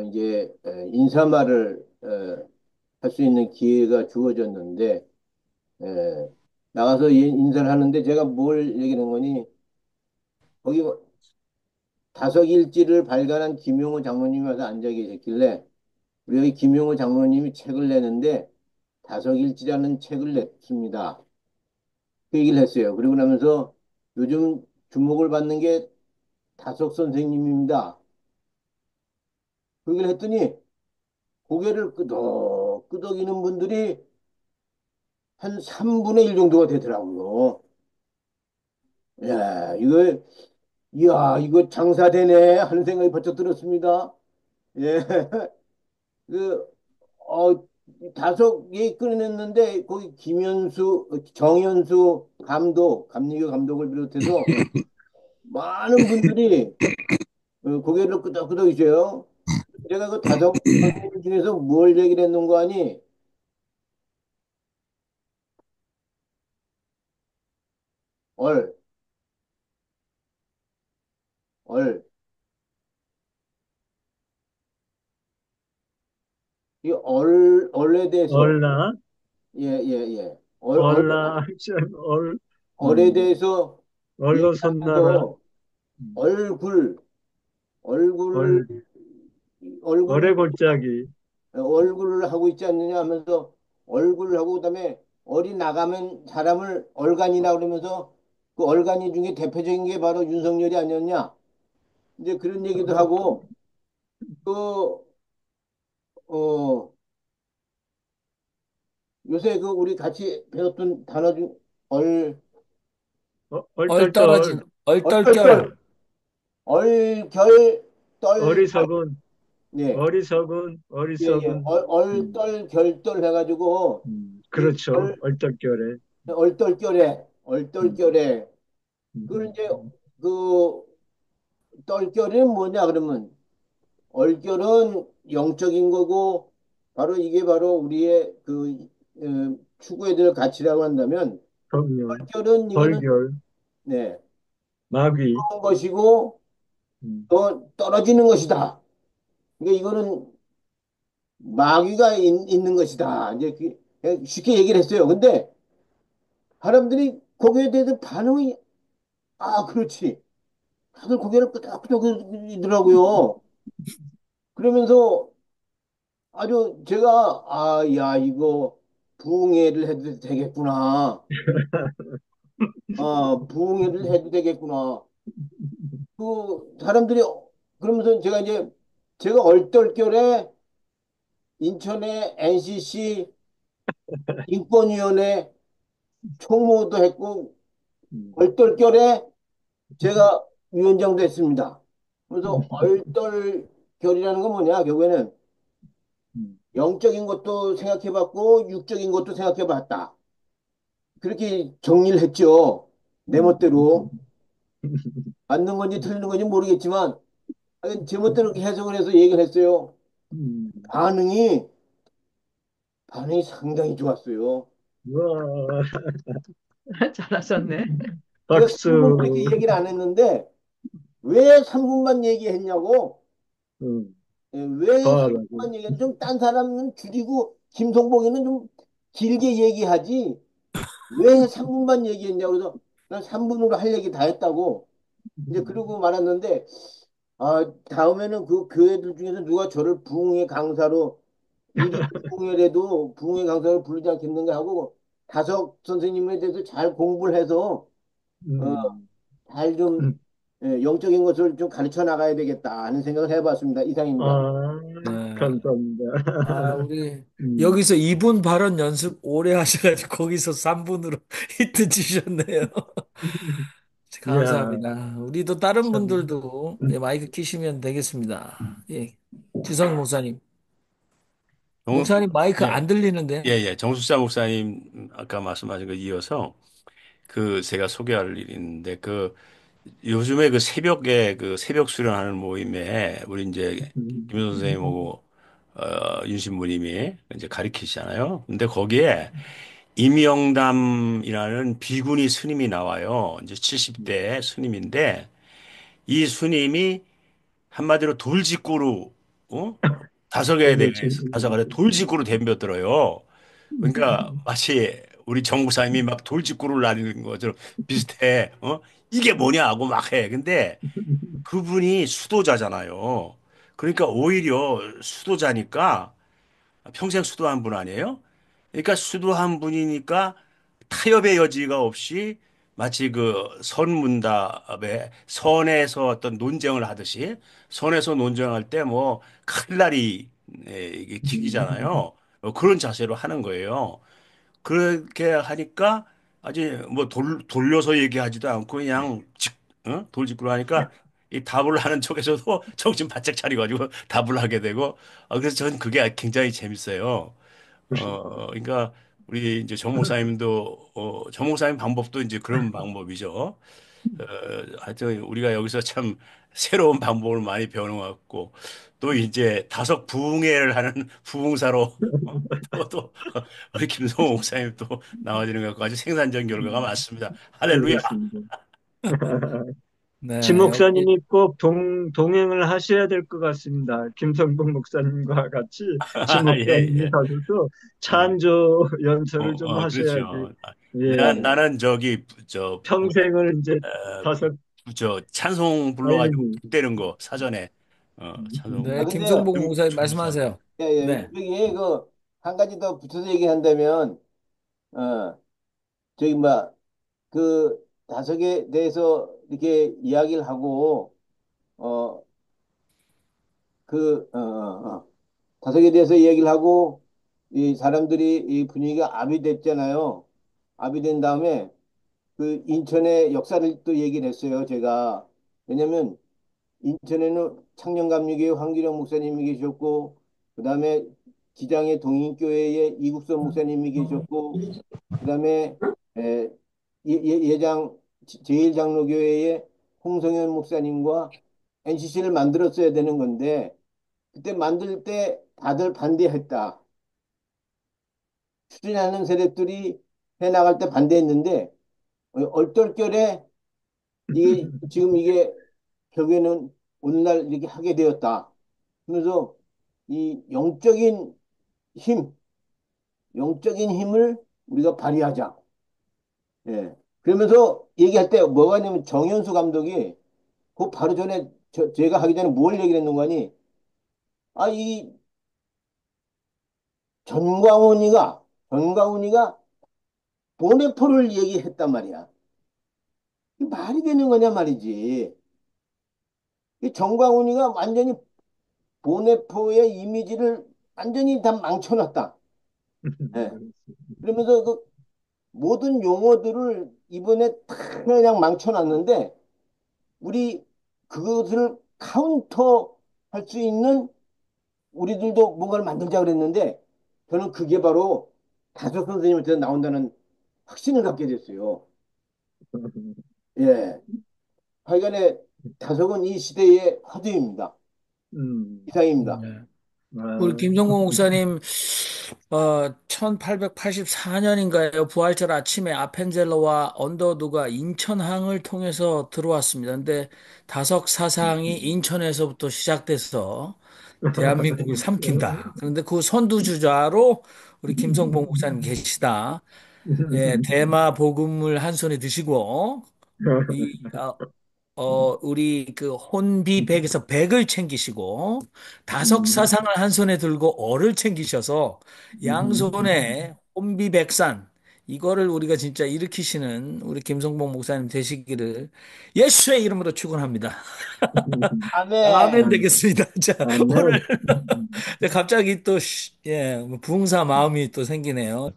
이제, 인사말을, 할 수 있는 기회가 주어졌는데, 나가서 인사를 하는데 제가 뭘 얘기하는 거니, 거기 다석일지를 발간한 김용호 장로님이 와서 앉아 계셨길래 우리 여기 김용호 장로님이 책을 내는데 다석일지라는 책을 냈습니다. 그 얘기를 했어요. 그리고 나면서 요즘 주목을 받는 게 다석 선생님입니다. 그 얘기를 했더니 고개를 끄덕이는 분들이 한 3분의 1 정도가 되더라고요. 야, 이거 장사되네 하는 생각이 번쩍 들었습니다. 예. 그, 어, 다섯 개 끊어냈는데, 거기 정현수 감리교 감독을 비롯해서 많은 분들이 고개를 끄덕끄덕이셔요. 제가 그 다섯 선생님 중에서 뭘 얘기를 했는고 하니, 얼, 얼, 얼에 대해서, 얼라 예, 예, 예. 얼락션, 얼에 대해서 얼로 손나라, 얘기하면서 얼굴, 얼굴, 얼, 얼굴, 얼의 골짜기, 얼굴을 하고 있지 않느냐 하면서 얼굴을 하고 그다음에 얼이 나가면 사람을 얼간이라 그러면서 그 얼간이 중에 대표적인 게 바로 윤석열이 아니었냐. 이제 그런 얘기도 하고 또, 어, 요새 그 우리 같이 배웠던 단어 중 얼떨떨, 얼떨결. 얼떨결, 얼결, 떨, 어리석은, 네. 어리석은, 예, 예. 어리석은, 음, 얼떨, 결떨 해가지고, 이 그렇죠. 얼떨결에, 얼떨결에, 음, 얼떨결에, 그 이제, 음, 그, 떨결은 뭐냐, 그러면, 얼결은 영적인 거고, 바로 이게 바로 우리의 추구해야 될 가치라고 한다면, 성령, 얼결은 이거는, 벌결, 네, 마귀, 좋은 것이고, 음, 또 떨어지는 것이다. 그러니까 이거는 마귀가 있는 것이다. 이제 쉽게 얘기를 했어요. 근데, 사람들이 거기에 대해서 반응이 아 그렇지 다들 고개를 끄덕끄덕이더라고요. 그러면서 아주 제가 야 이거 부흥회를 해도 되겠구나. 부흥회를 해도 되겠구나. 그 사람들이 그러면서 제가 이제 제가 얼떨결에 인천의 NCC 인권위원회 총무도 했고 음, 얼떨결에 제가 위원장도 했습니다. 그래서 얼떨결이라는 건 뭐냐? 결국에는 음, 영적인 것도 생각해봤고 육적인 것도 생각해봤다. 그렇게 정리를 했죠. 내 음, 멋대로. 맞는 건지 틀린 건지 모르겠지만 하여간 제 멋대로 이렇게 해석을 해서 얘기를 했어요. 음. 반응이 반응이 상당히 좋았어요. 와, 잘하셨네. 제가 박수, 3분 그렇게 얘기를 안 했는데 왜 3분만 얘기했냐고 왜 더하라고. 3분만 얘기했 좀 딴 사람은 줄이고 김성봉이는 좀 길게 얘기하지 왜 3분만 얘기했냐고 그래서 난 3분으로 할 얘기 다 했다고 이제 그러고 말았는데 다음에는 그 교회들 중에서 누가 저를 부흥회 강사로 이름 부흥회라도 부흥회 강사로 부르지 않겠는가 하고 다섯 선생님에 대해서 잘 공부를 해서 어, 음, 잘 좀 음. 영적인 것을 좀 가르쳐 나가야 되겠다 하는 생각을 해봤습니다. 이상입니다. 아, 네. 감사합니다. 우리 음, 여기서 2분 발언 연습 오래 하셔가지고 거기서 3분으로 히트 치셨네요. 야, 감사합니다. 우리도 다른 참. 분들도 네, 마이크 키시면 되겠습니다. 예. 지성 목사님. 정, 목사님 마이크 예, 안 들리는데? 예. 정수자 목사님 아까 말씀하신 거 이어서 그 제가 소개할 일이 있는데 그 요즘에 그 새벽에 그 새벽 수련하는 모임에 우리 이제 김 선생님하고 윤 신부님이 이제 가르치시잖아요. 근데 거기에 임영담이라는 비구니 스님이 나와요. 이제 70대 스님인데 이 스님이 한마디로 돌직구로 다섯에 너무 대해서 다섯 재밌네. 아래 돌직구로 덤벼들어요. 그러니까 마치 우리 정부사님이 막 돌직구를 날리는 것처럼 비슷해. 이게 뭐냐 하고 막 해. 근데 그분이 수도자잖아요. 그러니까 오히려 수도자니까 평생 수도한 분 아니에요? 그러니까 수도한 분이니까 타협의 여지가 없이 마치 그 선문답에 선에서 어떤 논쟁을 하듯이 선에서 논쟁할 때 뭐 칼날이 이게 킥이잖아요. 그런 자세로 하는 거예요. 그렇게 하니까 아주 뭐 돌려서 얘기하지도 않고 그냥 돌직구로 하니까 이 답을 하는 쪽에서도 정신 바짝 차려가지고 답을 하게 되고 그래서 전 그게 굉장히 재밌어요. 그러니까 우리 이제 정 목사님도 정 목사님 방법도 이제 그런 방법이죠. 하여튼 우리가 여기서 참 새로운 방법을 많이 배우는 것 같고 또 이제 다섯 부흥회를 하는 부흥사로 또 우리 김성호 목사님 또 나와주는 것 같고 아주 생산적인 결과가 많습니다. 할렐루야. 그렇습니다. 지 네, 역시, 목사님이 꼭 동행을 하셔야 될 것 같습니다. 김성봉 목사님과 같이 지 예, 목사님이 예. 가셔서 예. 찬조 연설을 좀 하셔야지. 그렇죠. 예, 나는 저기 저 평생을 이제 어, 다섯 저 찬송 불러가지고 아이고. 북대는 거 사전에 찬송 아, 네, 근데, 김성복 중 목사님 중사부. 말씀하세요. 예, 예, 네. 저기, 한 가지 더 붙여서 얘기한다면, 저기, 뭐, 다섯에 대해서 이렇게 이야기를 하고, 어, 그, 어, 어, 어. 다섯에 대해서 이야기를 하고, 이 사람들이 이 분위기가 압의됐잖아요. 압의된 다음에, 그 인천의 역사를 또 얘기를 했어요, 제가. 왜냐면, 인천에는 창녕감리교회 황기령 목사님이 계셨고, 그 다음에 기장의 동인교회의 이국선 목사님이 계셨고, 그 다음에 예장 제일장로교회의 홍성현 목사님과 NCC를 만들었어야 되는 건데, 그때 만들 때 다들 반대했다. 추진하는 세력들이 해 나갈 때 반대했는데, 얼떨결에 지금 이게 결국에는 오늘날 이렇게 하게 되었다. 그래서 이 힘, 영적인 힘을 우리가 발휘하자. 예. 그러면서 얘기할 때 뭐가 있냐면 정현수 감독이 그 바로 전에 제가 하기 전에 뭘 얘기를 했는 거니? 이 전광훈이가 보네포를 얘기했단 말이야. 이 말이 되는 거냐 말이지. 이 전광훈이가 완전히 보네포의 이미지를 완전히 다 망쳐놨다. 예. 그러면서 그 모든 용어들을 이번에 다 그냥 망쳐놨는데 우리 그것을 카운터 할 수 있는 우리들도 뭔가를 만들자 그랬는데 저는 그게 바로 다섯 선생님한테 나온다는 확신을 갖게 됐어요. 예. 하여간에 다섯은 이 시대의 화두입니다. 이상입니다. 네. 우리 아, 김성복 목사님, 1884년인가요? 부활절 아침에 아펜젤러와 언더두가 인천항을 통해서 들어왔습니다. 근데 다석 사상이 인천에서부터 시작돼서 대한민국을 삼킨다. 그런데 그 선두주자로 우리 김성복 목사님 계시다. 예, 대마 복음을 한 손에 드시고, 이, 우리 그 혼비백에서 백을 챙기시고 다석 사상을 한 손에 들고 어를 챙기셔서 양손에 혼비백산 이거를 우리가 진짜 일으키시는 우리 김성봉 목사님 되시기를 예수의 이름으로 축원합니다. 아멘 아멘. 되겠습니다. 자, 오늘 아멘. 갑자기 또 뭐 부흥사 마음이 또 생기네요.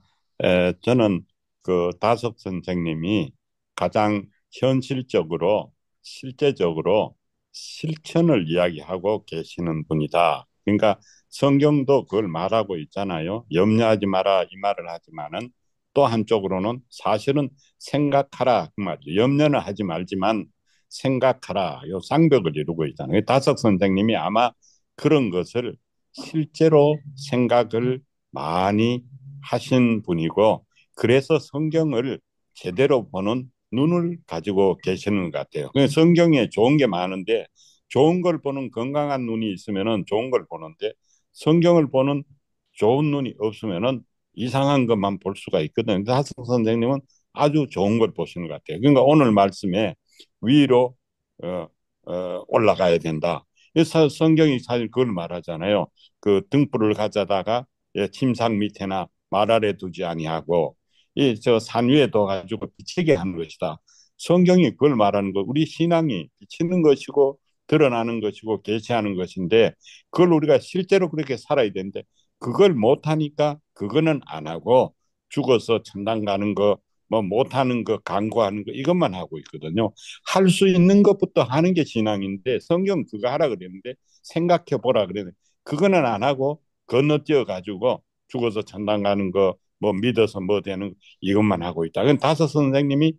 저는 그 다석 선생님이 가장 현실적으로 실제적으로 실천을 이야기하고 계시는 분이다. 그러니까 성경도 그걸 말하고 있잖아요. 염려하지 마라 이 말을 하지만은 또 한쪽으로는 사실은 생각하라 그 말이죠. 염려는 하지 말지만 생각하라 요 쌍벽을 이루고 있잖아요. 다석 선생님이 아마 그런 것을 실제로 생각을 많이 하신 분이고 그래서 성경을 제대로 보는 눈을 가지고 계시는 것 같아요. 성경에 좋은 게 많은데 좋은 걸 보는 건강한 눈이 있으면 좋은 걸 보는데 성경을 보는 좋은 눈이 없으면 이상한 것만 볼 수가 있거든요. 하승 선생님은 아주 좋은 걸 보시는 것 같아요. 그러니까 오늘 말씀에 위로 어, 올라가야 된다. 성경이 사실 그걸 말하잖아요. 그 등불을 가져다가 침상 밑에나 말 아래 두지 아니하고 이 저 산 위에 둬가지고 비치게 하는 것이다. 성경이 그걸 말하는 거. 우리 신앙이 비치는 것이고 드러나는 것이고 계시하는 것인데 그걸 우리가 실제로 그렇게 살아야 되는데 그걸 못하니까 그거는 안 하고 죽어서 천당 가는 거 뭐 못하는 거 강구하는 거 이것만 하고 있거든요. 할 수 있는 것부터 하는 게 신앙인데 성경 그거 하라 그랬는데 생각해 보라 그랬는데 그거는 안 하고 건너뛰어 가지고 죽어서 천당 가는 거 뭐 믿어서 뭐 되는 이것만 하고 있다. 그건 다섯 선생님이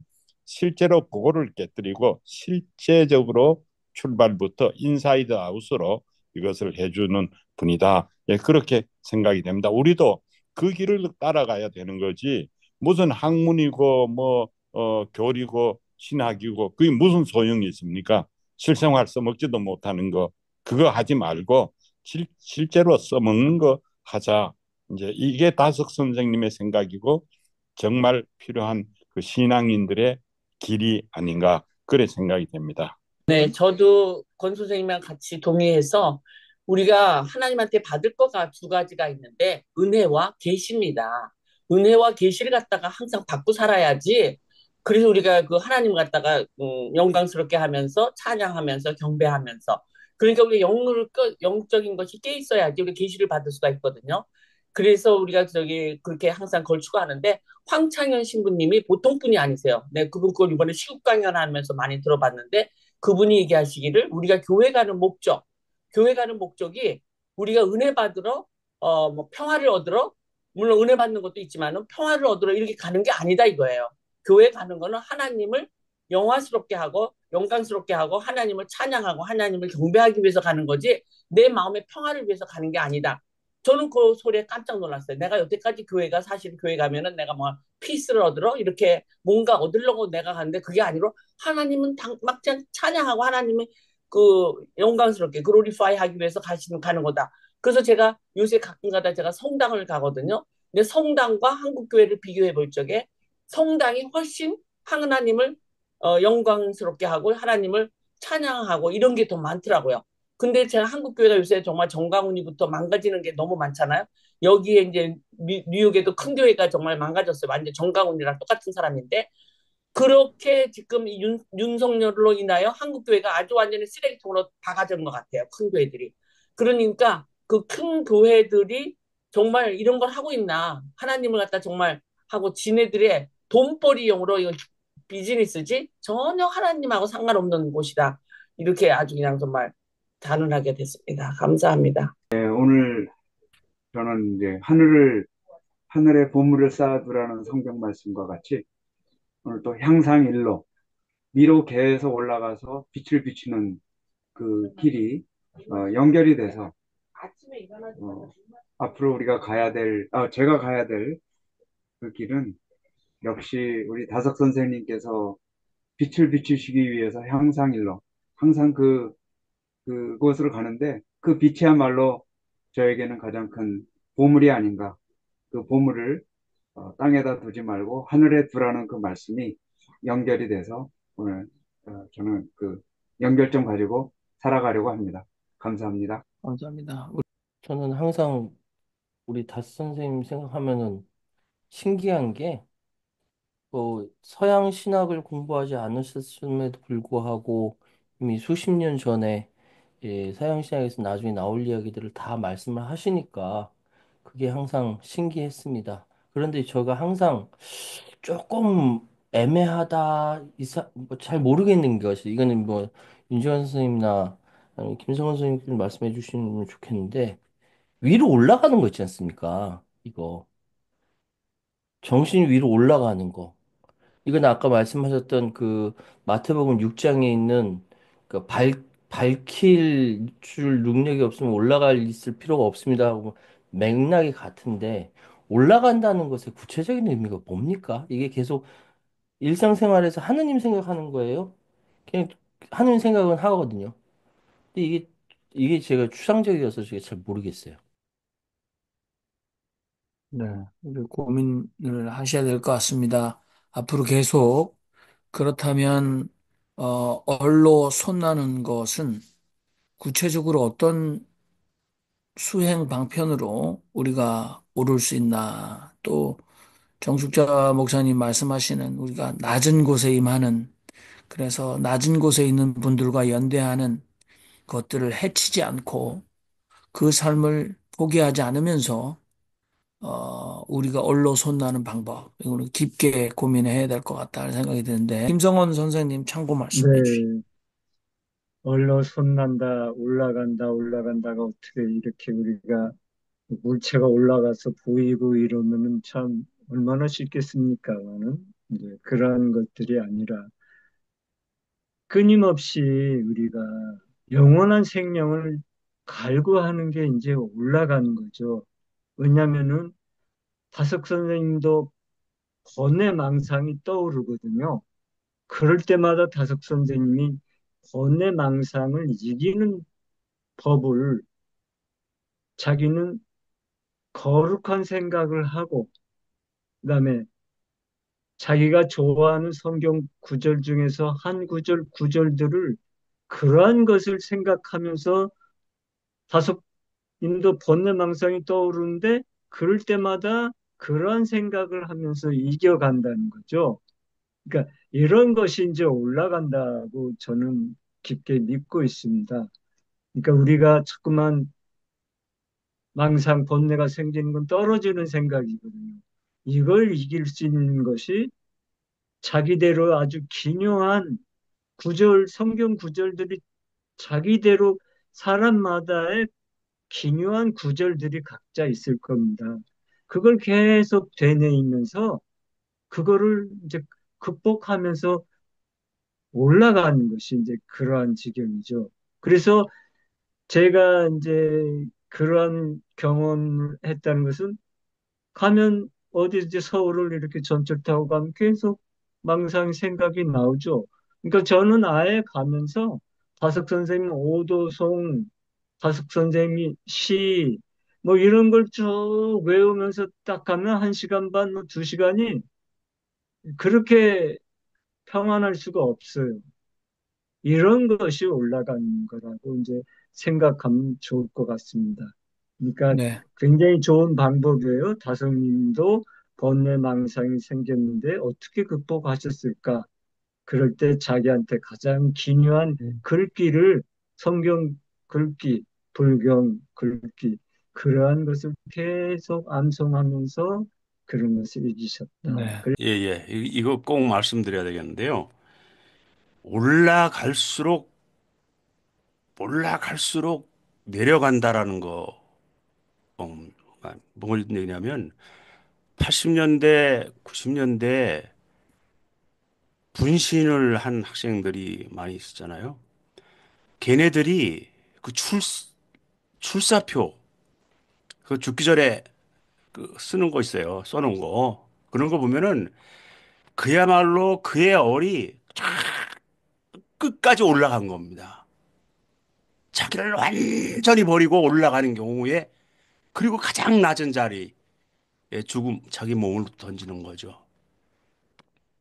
실제로 그거를 깨뜨리고 실제적으로 출발부터 인사이드 아웃으로 이것을 해주는 분이다. 예, 그렇게 생각이 됩니다. 우리도 그 길을 따라가야 되는 거지 무슨 학문이고 뭐 교리고 신학이고 그게 무슨 소용이 있습니까? 실생활 써먹지도 못하는 거 그거 하지 말고 실제로 써먹는 거 하자. 이제 이게 다석 선생님의 생각이고 정말 필요한 그 신앙인들의 길이 아닌가 그래 생각이 됩니다. 네, 저도 권 선생님이랑 같이 동의해서 우리가 하나님한테 받을 거가 두 가지가 있는데 은혜와 계시입니다. 은혜와 계시를 갖다가 항상 받고 살아야지. 그래서 우리가 그 하나님 갖다가 영광스럽게 하면서 찬양하면서 경배하면서 그러니까 우리 영적인 것이 깨 있어야지 우리 계시를 받을 수가 있거든요. 그래서 우리가 저기 그렇게 항상 걸추고 하는데 황창현 신부님이 보통 분이 아니세요. 네, 그분 걸 이번에 시국 강연하면서 많이 들어봤는데 그분이 얘기하시기를 우리가 교회 가는 목적, 교회 가는 목적이 우리가 은혜 받으러 뭐 평화를 얻으러 물론 은혜 받는 것도 있지만은 평화를 얻으러 이렇게 가는 게 아니다 이거예요. 교회 가는 거는 하나님을 영화스럽게 하고 영광스럽게 하고 하나님을 찬양하고 하나님을 경배하기 위해서 가는 거지 내 마음의 평화를 위해서 가는 게 아니다. 저는 그 소리에 깜짝 놀랐어요. 내가 여태까지 교회가 사실 교회 가면은 내가 뭐 피스를 얻으러 이렇게 뭔가 얻으려고 내가 가는데 그게 아니라 하나님은 막 찬양하고 하나님의 그 영광스럽게 글로리파이 하기 위해서 가는 거다. 그래서 제가 요새 가끔가다 제가 성당을 가거든요. 근데 성당과 한국 교회를 비교해 볼 적에 성당이 훨씬 하나님을 영광스럽게 하고 하나님을 찬양하고 이런 게 더 많더라고요. 근데 제가 한국 교회가 요새 정말 정강훈이부터 망가지는 게 너무 많잖아요. 여기에 이제 뉴욕에도 큰 교회가 정말 망가졌어요. 완전 정강훈이랑 똑같은 사람인데 그렇게 지금 윤석열로 인하여 한국 교회가 아주 완전히 쓰레기통으로 다 가져온 것 같아요. 큰 교회들이. 그러니까 그 큰 교회들이 정말 이런 걸 하고 있나. 하나님을 갖다 정말 하고 지네들의 돈벌이용으로 이건 비즈니스지 전혀 하나님하고 상관없는 곳이다. 이렇게 아주 그냥 정말 단언하게 됐습니다. 감사합니다. 네, 오늘 저는 이제 하늘에 보물을 쌓아두라는 성경 말씀과 같이 오늘 또 향상일로 위로 계속 올라가서 빛을 비추는 그 길이 연결이 돼서 앞으로 우리가 제가 가야 될 그 길은 역시 우리 다석 선생님께서 빛을 비추시기 위해서 향상일로 항상 그곳으로 가는데 그 빛이야말로 저에게는 가장 큰 보물이 아닌가. 그 보물을 땅에다 두지 말고 하늘에 두라는 그 말씀이 연결이 돼서 오늘 저는 그 연결점 가지고 살아가려고 합니다. 감사합니다. 감사합니다. 저는 항상 우리 다스 선생님 생각하면은 신기한 게, 뭐, 서양 신학을 공부하지 않으셨음에도 불구하고 이미 수십 년 전에 서양 신학에서 나중에 나올 이야기들을 다 말씀을 하시니까 그게 항상 신기했습니다. 그런데 제가 항상 조금 애매하다, 뭐잘 모르겠는 것이, 이거는 뭐, 윤지원 선생님이나 아니면 김성원 선생님께서 말씀해 주시면 좋겠는데, 위로 올라가는 거 있지 않습니까? 이거. 정신 위로 올라가는 거. 이건 아까 말씀하셨던 그 마태복음 6장에 있는 그 밝힐 줄 능력이 없으면 올라갈 있을 필요가 없습니다 하고 맥락이 같은데, 올라간다는 것의 구체적인 의미가 뭡니까? 이게 계속 일상생활에서 하느님 생각하는 거예요? 그냥 하느님 생각은 하거든요. 근데 이게 제가 추상적이어서 제가 잘 모르겠어요. 네, 이제 고민을 하셔야 될 것 같습니다. 앞으로 계속 그렇다면 얼로 손나는 것은 구체적으로 어떤 수행 방편으로 우리가 오를 수 있나? 또 정숙자 목사님 말씀하시는 우리가 낮은 곳에 임하는 그래서 낮은 곳에 있는 분들과 연대하는 것들을 해치지 않고 그 삶을 포기하지 않으면서 우리가 얼로 손나는 방법 이거는 깊게 고민해야 될 것 같다는 생각이 드는데 김성원 선생님 참고 말씀해 주시죠. 네, 얼로 손난다, 올라간다가 어떻게 이렇게 우리가 물체가 올라가서 보이고 이러면은 참 얼마나 쉽겠습니까는 이제 그러한 것들이 아니라 끊임없이 우리가 영원한 생명을 갈구하는 게 이제 올라가는 거죠. 왜냐면은 다석 선생님도 번뇌 망상이 떠오르거든요. 그럴 때마다 다석 선생님이 번뇌망상을 이기는 법을 자기는 거룩한 생각을 하고, 그다음에 자기가 좋아하는 성경 구절 중에서 한 구절들을 그러한 것을 생각하면서 다섯님도 번뇌망상이 떠오르는데 그럴 때마다 그러한 생각을 하면서 이겨간다는 거죠. 그러니까 이런 것이 이제 올라간다고 저는 깊게 믿고 있습니다. 그러니까 우리가 자꾸만 망상, 번뇌가 생기는 건 떨어지는 생각이거든요. 이걸 이길 수 있는 것이 자기대로 아주 기묘한 성경 구절들이 자기대로 사람마다의 기묘한 구절들이 각자 있을 겁니다. 그걸 계속 되뇌이면서 그거를 이제 극복하면서 올라가는 것이 이제 그러한 지경이죠. 그래서 제가 이제 그러한 경험을 했다는 것은 가면 어디 이제 서울을 이렇게 전철 타고 가면 계속 망상 생각이 나오죠. 그러니까 저는 아예 가면서 다석 선생님 오도송, 다석 선생님 시, 뭐 이런 걸 쭉 외우면서 딱 가면 한 시간 반, 뭐 두 시간이 그렇게 평안할 수가 없어요. 이런 것이 올라가는 거라고 이제 생각하면 좋을 것 같습니다. 그러니까 네. 굉장히 좋은 방법이에요. 다솜님도 번뇌망상이 생겼는데 어떻게 극복하셨을까? 그럴 때 자기한테 가장 기묘한 글귀를 성경 글귀, 불경 글귀 그러한 것을 계속 암송하면서 그런 것을 이기셨다. 네. 예, 예. 이거 꼭 말씀드려야 되겠는데요. 올라갈수록, 올라갈수록 내려간다라는 거, 뭘 얘기냐면, 80년대, 90년대 분신을 한 학생들이 많이 있었잖아요. 걔네들이 그 출사표, 그 죽기 전에 그 쓰는 거 있어요. 써놓은 거. 그런 거 보면은 그야말로 그의 얼이 쫙 끝까지 올라간 겁니다. 자기를 완전히 버리고 올라가는 경우에 그리고 가장 낮은 자리에 자기 몸을 던지는 거죠.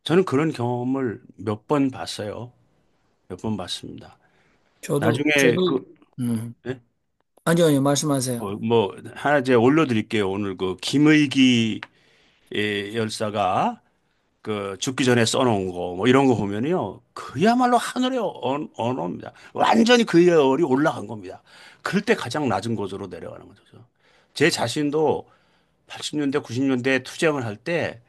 저는 그런 경험을 몇 번 봤어요. 몇 번 봤습니다. 저도, 나중에 저도, 그, 음. 예? 아니요, 아니요, 말씀하세요. 뭐, 하나 이제 올려드릴게요. 오늘 그 김의기 열사가 그 죽기 전에 써놓은 거, 뭐 이런 거 보면요. 그야말로 하늘의 언어입니다. 완전히 그의 얼이 올라간 겁니다. 그럴 때 가장 낮은 곳으로 내려가는 거죠. 제 자신도 80년대, 90년대 투쟁을 할 때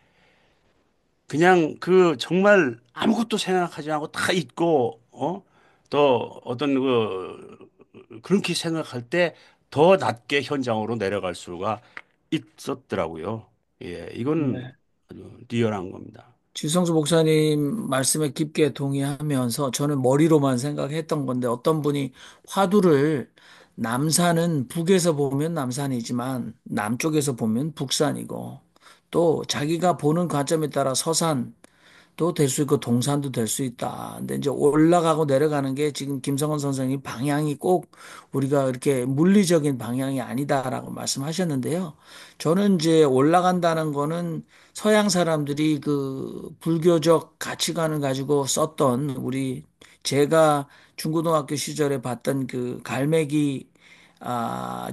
그냥 그 정말 아무것도 생각하지 않고 다 잊고, 또 어떤 그렇게 생각할 때 더 낮게 현장으로 내려갈 수가 있었더라고요. 예, 이건 네. 아주 리얼한 겁니다. 지성수 목사님 말씀에 깊게 동의하면서 저는 머리로만 생각했던 건데 어떤 분이 화두를 남산은 북에서 보면 남산이지만 남쪽에서 보면 북산이고 또 자기가 보는 관점에 따라 서산 도 될 수 있고 동산도 될 수 있다. 근데 이제 올라가고 내려가는 게 지금 김성원 선생님 방향이 꼭 우리가 이렇게 물리적인 방향이 아니다라고 말씀하셨는데요. 저는 이제 올라간다는 거는 서양 사람들이 그 불교적 가치관을 가지고 썼던 우리 제가 중고등학교 시절에 봤던 그 갈매기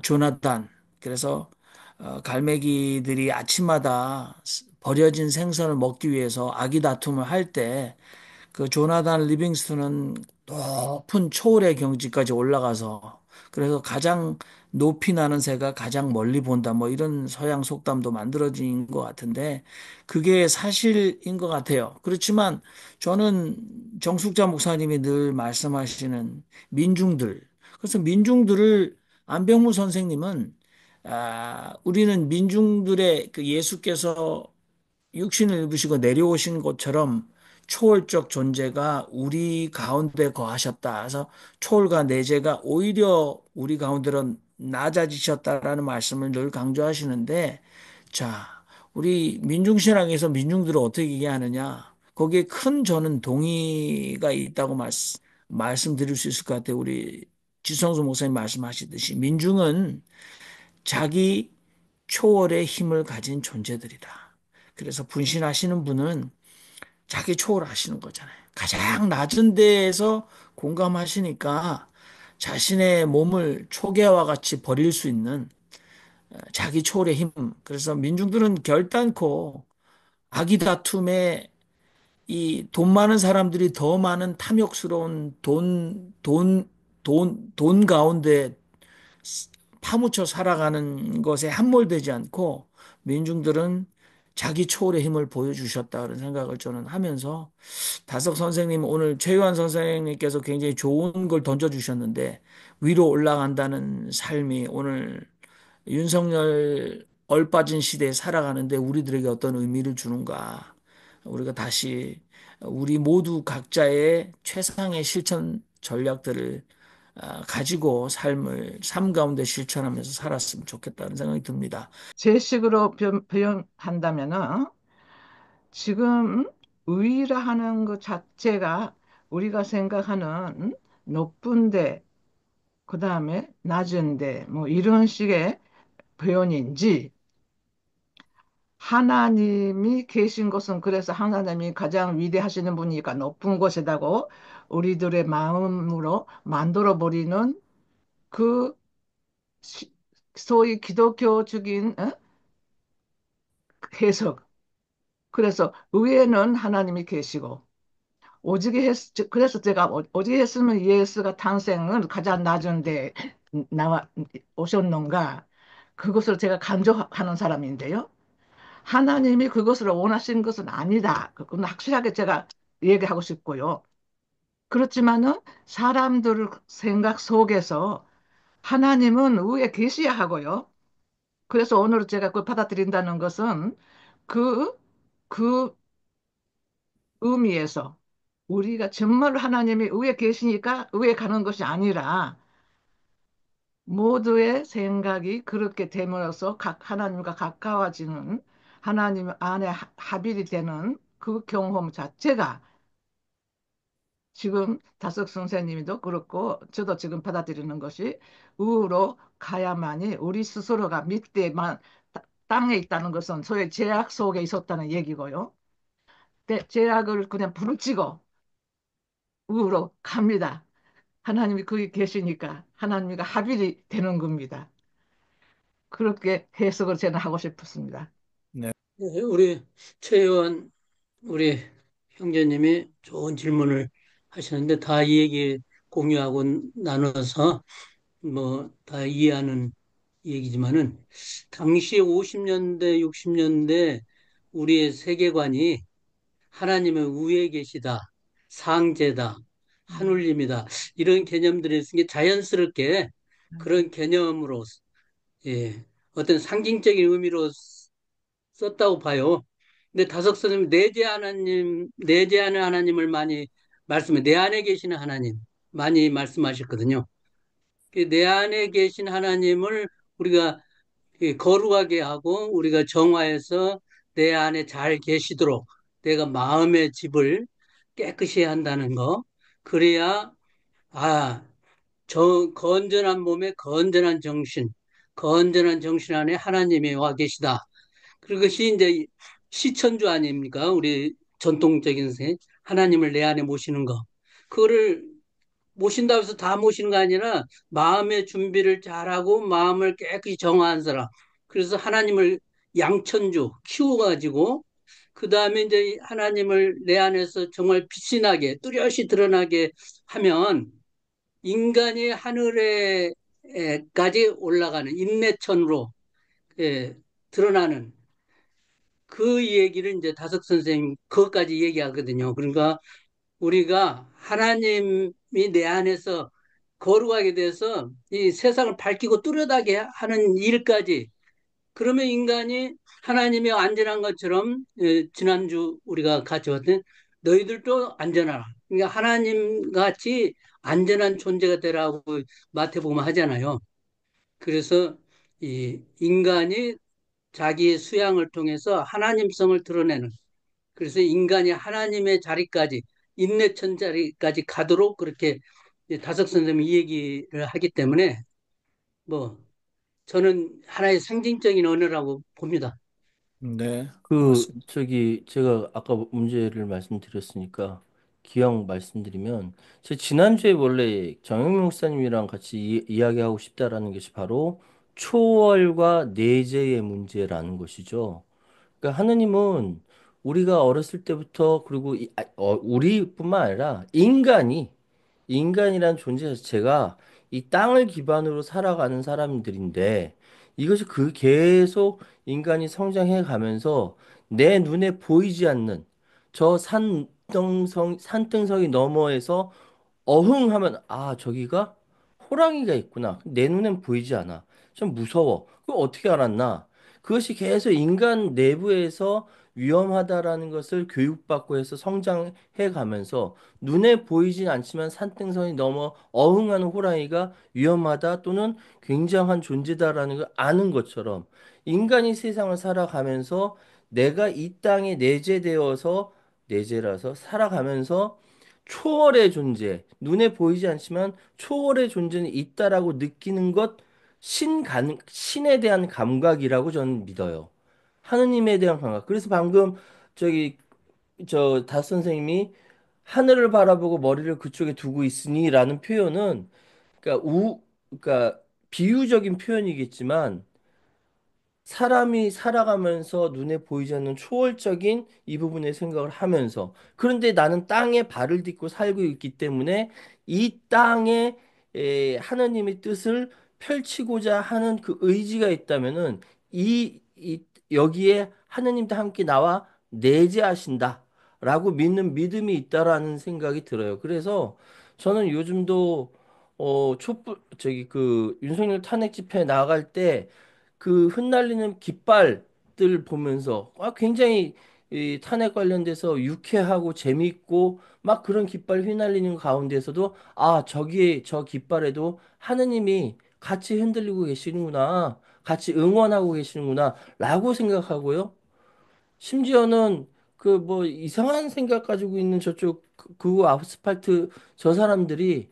조나단 그래서 갈매기들이 아침마다 버려진 생선을 먹기 위해서 아기 다툼을 할 때 그 조나단 리빙스턴은 높은 초월의 경지까지 올라가서 그래서 가장 높이 나는 새가 가장 멀리 본다 뭐 이런 서양 속담도 만들어진 것 같은데 그게 사실인 것 같아요. 그렇지만 저는 정숙자 목사님이 늘 말씀하시는 민중들 그래서 민중들을 안병무 선생님은 우리는 민중들의 그 예수께서 육신을 입으시고 내려오신 것처럼 초월적 존재가 우리 가운데 거하셨다. 그래서 초월과 내재가 오히려 우리 가운데로 낮아지셨다라는 말씀을 늘 강조하시는데, 자, 우리 민중신앙에서 민중들을 어떻게 이해하느냐? 거기에 큰 저는 동의가 있다고 말씀드릴 수 있을 것 같아요. 우리 지성수 목사님 말씀하시듯이 민중은 자기 초월의 힘을 가진 존재들이다. 그래서 분신하시는 분은 자기 초월하시는 거잖아요. 가장 낮은 데에서 공감하시니까 자신의 몸을 초계와 같이 버릴 수 있는 자기 초월의 힘. 그래서 민중들은 결단코 아기 다툼에 이 돈 많은 사람들이 더 많은 탐욕스러운 돈 가운데 파묻혀 살아가는 것에 함몰되지 않고 민중들은 자기 초월의 힘을 보여주셨다 그런 생각을 저는 하면서 다석 선생님 오늘 최유한 선생님께서 굉장히 좋은 걸 던져주셨는데 위로 올라간다는 삶이 오늘 윤석열 얼빠진 시대에 살아가는데 우리들에게 어떤 의미를 주는가 우리가 다시 우리 모두 각자의 최상의 실천 전략들을 가지고 삶 가운데 실천하면서 살았으면 좋겠다는 생각이 듭니다. 제 식으로 표현한다면은 지금 의라 하는 것 자체가 우리가 생각하는 높은데, 그 다음에 낮은데, 뭐 이런 식의 표현인지, 하나님이 계신 것은 그래서 하나님이 가장 위대하시는 분이니까 높은 곳이라고 우리들의 마음으로 만들어버리는 그 시- 소위 기독교적인 해석. 그래서 위에는 하나님이 계시고 그래서 제가 어디에 했으면 예수가 탄생은 가장 낮은데 나와 오셨는가? 그것을 제가 간접하는 사람인데요. 하나님이 그것을 원하시는 것은 아니다. 그건 확실하게 제가 얘기하고 싶고요. 그렇지만은 사람들 생각 속에서 하나님은 위에 계셔야 하고요. 그래서 오늘 제가 그걸 받아들인다는 것은 그, 그 의미에서 우리가 정말 하나님이 위에 계시니까 위에 가는 것이 아니라 모두의 생각이 그렇게 됨으로써 하나님과 가까워지는 하나님 안에 합일이 되는 그 경험 자체가 지금 다석 선생님도 그렇고 저도 지금 받아들이는 것이 우로 가야만이 우리 스스로가 밑에만 땅에 있다는 것은 소위 제약 속에 있었다는 얘기고요. 제약을 그냥 부르치고 우로 갑니다. 하나님이 거기 계시니까 하나님과 합일이 되는 겁니다. 그렇게 해석을 저는 하고 싶었습니다. 네. 네, 우리 최의원 우리 형제님이 좋은 질문을 하셨는데 다 이 얘기 공유하고 나눠서 뭐 다 이해하는 얘기지만은 당시 50년대, 60년대 우리의 세계관이 하나님은 위에 계시다, 상제다, 하늘님이다 이런 개념들이 있으니 자연스럽게 그런 개념으로 예, 어떤 상징적인 의미로 썼다고 봐요. 근데 다석 스님 내재하는 하나님을 많이 내 안에 계시는 하나님 많이 말씀하셨거든요. 내 안에 계신 하나님을 우리가 거룩하게 하고 우리가 정화해서 내 안에 잘 계시도록 내가 마음의 집을 깨끗이 한다는 거. 그래야 아, 건전한 몸에 건전한 정신 안에 하나님이 와 계시다. 그것이 이제 시천주 아닙니까? 우리 전통적인 하나님을 내 안에 모시는 거. 그거를 모신다고 해서 다 모시는 거 아니라 마음의 준비를 잘하고 마음을 깨끗이 정화한 사람. 그래서 하나님을 양천주 키워가지고 그 다음에 이제 하나님을 내 안에서 정말 빛이 나게 뚜렷이 드러나게 하면 인간이 하늘에까지 올라가는 인내천으로 드러나는 그 얘기를 이제 다석 선생님 그것까지 얘기하거든요. 그러니까 우리가 하나님이 내 안에서 거룩하게 돼서 이 세상을 밝히고 뚜렷하게 하는 일까지 그러면 인간이 하나님이 안전한 것처럼 지난주 우리가 같이 봤던 너희들도 안전하라. 그러니까 하나님 같이 안전한 존재가 되라고 마태복음 하잖아요. 그래서 이 인간이 자기의 수양을 통해서 하나님성을 드러내는 그래서 인간이 하나님의 자리까지, 인내천 자리까지 가도록 그렇게 다석 선생님이 이 얘기를 하기 때문에 뭐 저는 하나의 상징적인 언어라고 봅니다. 네, 고맙습니다. 제가 아까 문제를 말씀드렸으니까 기왕 말씀드리면, 제 지난주에 원래 정영민 목사님이랑 같이 이야기하고 싶다라는 것이 바로 초월과 내재의 문제라는 것이죠. 그러니까 하느님은 우리가 어렸을 때부터, 그리고 우리뿐만 아니라 인간이란 존재 자체가 이 땅을 기반으로 살아가는 사람들인데, 이것이 계속 인간이 성장해 가면서 내 눈에 보이지 않는 저 산등성이 너머에서 어흥하면, 아, 저기가 호랑이가 있구나. 내 눈엔 보이지 않아. 좀 무서워. 그걸 어떻게 알았나? 그것이 계속 인간 내부에서 위험하다라는 것을 교육받고 해서 성장해 가면서, 눈에 보이진 않지만 산등성이 넘어 어흥하는 호랑이가 위험하다 또는 굉장한 존재다라는 걸 아는 것처럼, 인간이 세상을 살아가면서 내가 이 땅에 내재라서 살아가면서 초월의 존재, 눈에 보이지 않지만 초월의 존재는 있다라고 느끼는 것, 신에 대한 감각이라고 저는 믿어요. 하느님에 대한 감각. 그래서 방금 저기 다 선생님이 하늘을 바라보고 머리를 그쪽에 두고 있으니라는 표현은, 그러니까 그러니까 비유적인 표현이겠지만, 사람이 살아가면서 눈에 보이지 않는 초월적인 이 부분의 생각을 하면서, 그런데 나는 땅에 발을 딛고 살고 있기 때문에 이 땅에 하나님의 뜻을 펼치고자 하는 그 의지가 있다면은, 여기에 하나님도 함께 나와 내재하신다라고 믿는 믿음이 있다라는 생각이 들어요. 그래서 저는 요즘도 촛불 윤석열 탄핵 집회 나갈 때 그 흩날리는 깃발들 보면서 굉장히 이 탄핵 관련돼서 유쾌하고 재미있고 막 그런 깃발 휘날리는 가운데서도, 아, 저기에 저 깃발에도 하느님이 같이 흔들리고 계시는구나, 같이 응원하고 계시는구나 라고 생각하고요. 심지어는 그 뭐 이상한 생각 가지고 있는 저쪽 그 아스팔트 저 사람들이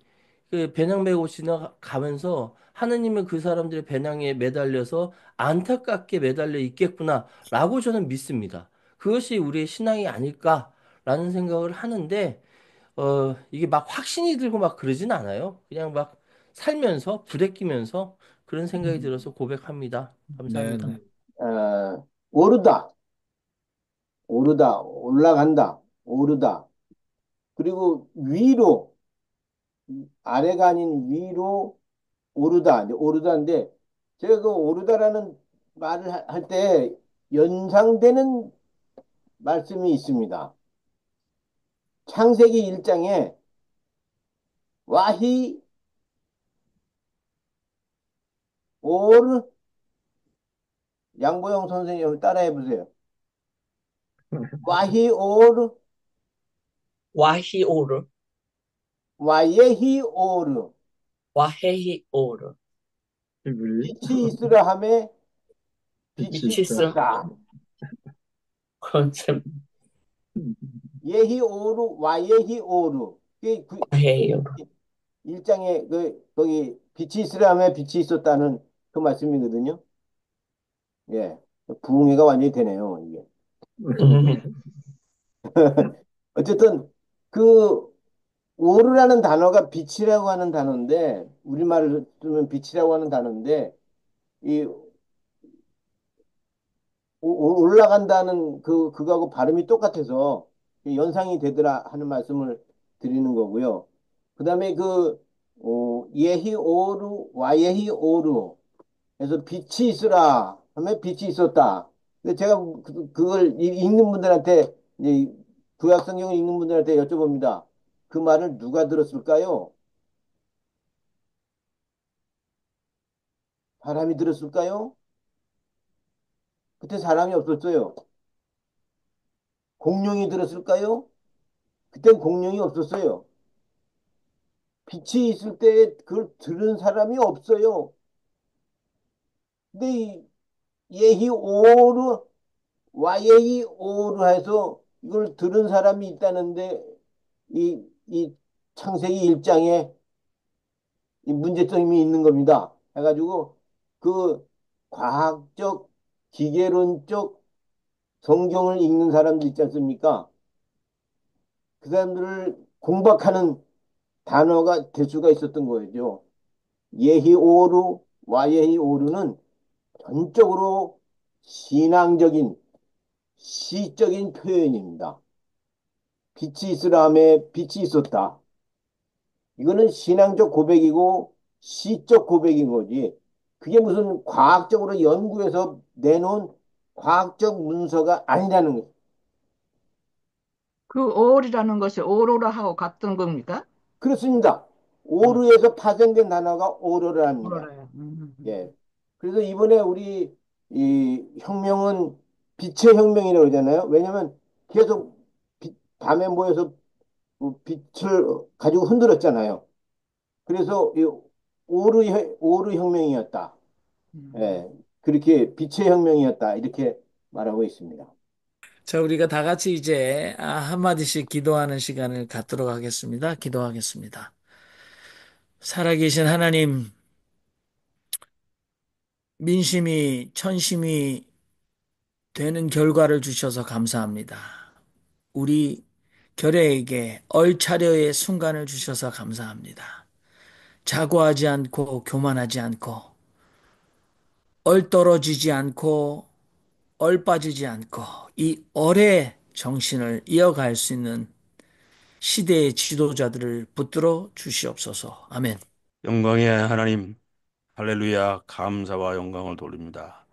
그 배낭 메고 지나가면서 하느님은 그 사람들의 배낭에 매달려서 안타깝게 매달려 있겠구나라고 저는 믿습니다. 그것이 우리의 신앙이 아닐까라는 생각을 하는데, 이게 막 확신이 들고 막 그러진 않아요. 그냥 막 살면서 부대끼면서 그런 생각이 들어서 고백합니다. 네, 감사합니다. 네. 오르다, 오르다, 올라간다, 오르다. 그리고 위로, 아래가 아닌 위로 오르다. 이제 오르다인데, 제가 그 오르다라는 말을 할 때 연상되는 말씀이 있습니다. 창세기 1장에 와히 오르, 양보영 선생님 따라해 보세요. 와히 오르, 와히오르, 와예히 오르. 와헤히오르, 우리 빛이 있으라 하매 빛이 빛이 있어. 치스, 있었다. 그참 예히 오르, 와예히 오르. 그 와헤이오르. 일장에 거기 빛이 있으라 하매 빛이 있었다는 그 말씀이거든요. 예. 부흥회가 완전히 되네요, 이게. 어쨌든 그 오르라는 단어가 빛이라고 하는 단어인데, 우리말을 쓰면 빛이라고 하는 단어인데, 이 올라간다는 그거하고 발음이 똑같아서 연상이 되더라 하는 말씀을 드리는 거고요. 그 다음에 예히 오루 와예히 오루 해서 빛이 있으라 하면 빛이 있었다. 근데 제가 그걸 읽는 분들한테, 이제 구약 성경을 읽는 분들한테 여쭤봅니다. 그 말을 누가 들었을까요? 사람이 들었을까요? 그때 사람이 없었어요. 공룡이 들었을까요? 그때 공룡이 없었어요. 빛이 있을 때 그걸 들은 사람이 없어요. 근데 이 예히 오르 와예히 오르 해서 이걸 들은 사람이 있다는데 이 창세기 1장에 이 문제점이 있는 겁니다. 해가지고 그 과학적, 기계론적 성경을 읽는 사람들 있지 않습니까? 그 사람들을 공박하는 단어가 될 수가 있었던 거죠. 예히오르, 와예히오르는 전적으로 신앙적인, 시적인 표현입니다. 빛이 있으라 함에 빛이 있었다. 이거는 신앙적 고백이고 시적 고백인 거지. 그게 무슨 과학적으로 연구해서 내놓은 과학적 문서가 아니라는 거예요. 그 올이라는 것이 오로라하고 같은 겁니까? 그렇습니다. 음, 오르에서 파생된 단어가 오로라입니다. 오로라요. 예. 그래서 이번에 우리 이 혁명은 빛의 혁명이라고 그러잖아요. 왜냐하면 계속 밤에 모여서 빛을 가지고 흔들었잖아요. 그래서 이 오르 혁명이었다. 음. 예. 그렇게 빛의 혁명이었다. 이렇게 말하고 있습니다. 자, 우리가 다 같이 이제 한마디씩 기도하는 시간을 갖도록 하겠습니다. 기도하겠습니다. 살아계신 하나님, 민심이 천심이 되는 결과를 주셔서 감사합니다. 우리 결혜에게 얼차려의 순간을 주셔서 감사합니다. 자고하지 않고 교만하지 않고 얼떨어지지 않고 얼빠지지 않고 이 얼의 정신을 이어갈 수 있는 시대의 지도자들을 붙들어 주시옵소서. 아멘. 영광의 하나님, 할렐루야, 감사와 영광을 돌립니다.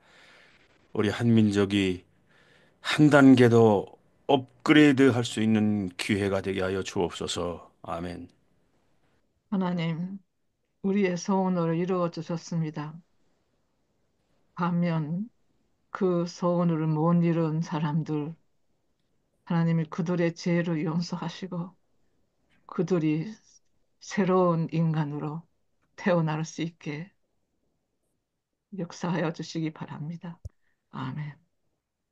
우리 한민족이 한 단계 더 업그레이드 할 수 있는 기회가 되게 하여 주옵소서. 아멘. 하나님, 우리의 소원을 이루어 주셨습니다. 반면 그 소원을 못 이룬 사람들, 하나님이 그들의 죄를 용서하시고 그들이 새로운 인간으로 태어날 수 있게 역사하여 주시기 바랍니다. 아멘.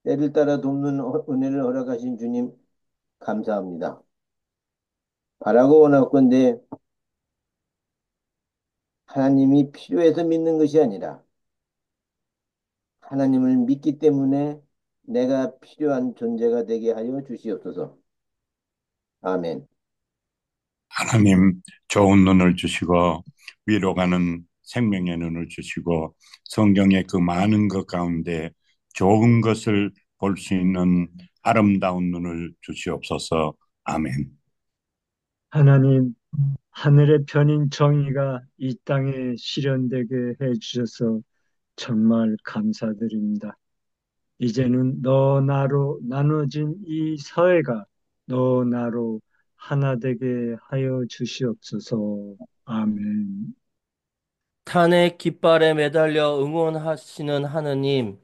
때를 따라 돕는 은혜를 허락하신 주님 감사합니다. 바라고 원하건대 하나님이 필요해서 믿는 것이 아니라 하나님을 믿기 때문에 내가 필요한 존재가 되게 하여 주시옵소서. 아멘. 하나님 좋은 눈을 주시고 위로가는 생명의 눈을 주시고 성경의 그 많은 것 가운데 좋은 것을 볼 수 있는 아름다운 눈을 주시옵소서. 아멘. 하나님, 하늘의 편인 정의가 이 땅에 실현되게 해주셔서 정말 감사드립니다. 이제는 너 나로 나눠진 이 사회가 너 나로 하나 되게 하여 주시옵소서. 아멘. 탄핵 깃발에 매달려 응원하시는 하느님,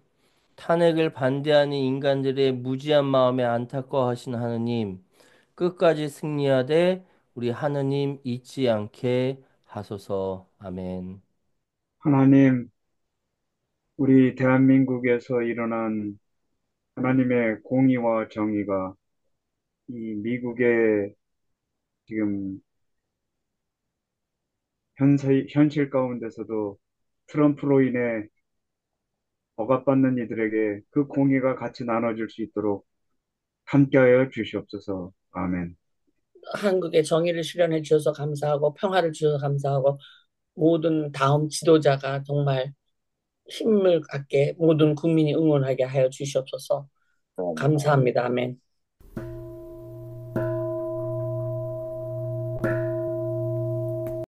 탄핵을 반대하는 인간들의 무지한 마음에 안타까워하신 하느님, 끝까지 승리하되 우리 하느님 잊지 않게 하소서. 아멘. 하나님, 우리 대한민국에서 일어난 하나님의 공의와 정의가 이 미국의 지금 현실 가운데서도 트럼프로 인해 억압받는 이들에게 그 공의가 같이 나눠질 수 있도록 함께하여 주시옵소서. 아멘. 한국의 정의를 실현해 주셔서 감사하고 평화를 주셔서 감사하고 모든 다음 지도자가 정말 힘을 갖게 모든 국민이 응원하게 하여 주시옵소서. 감사합니다. 아멘.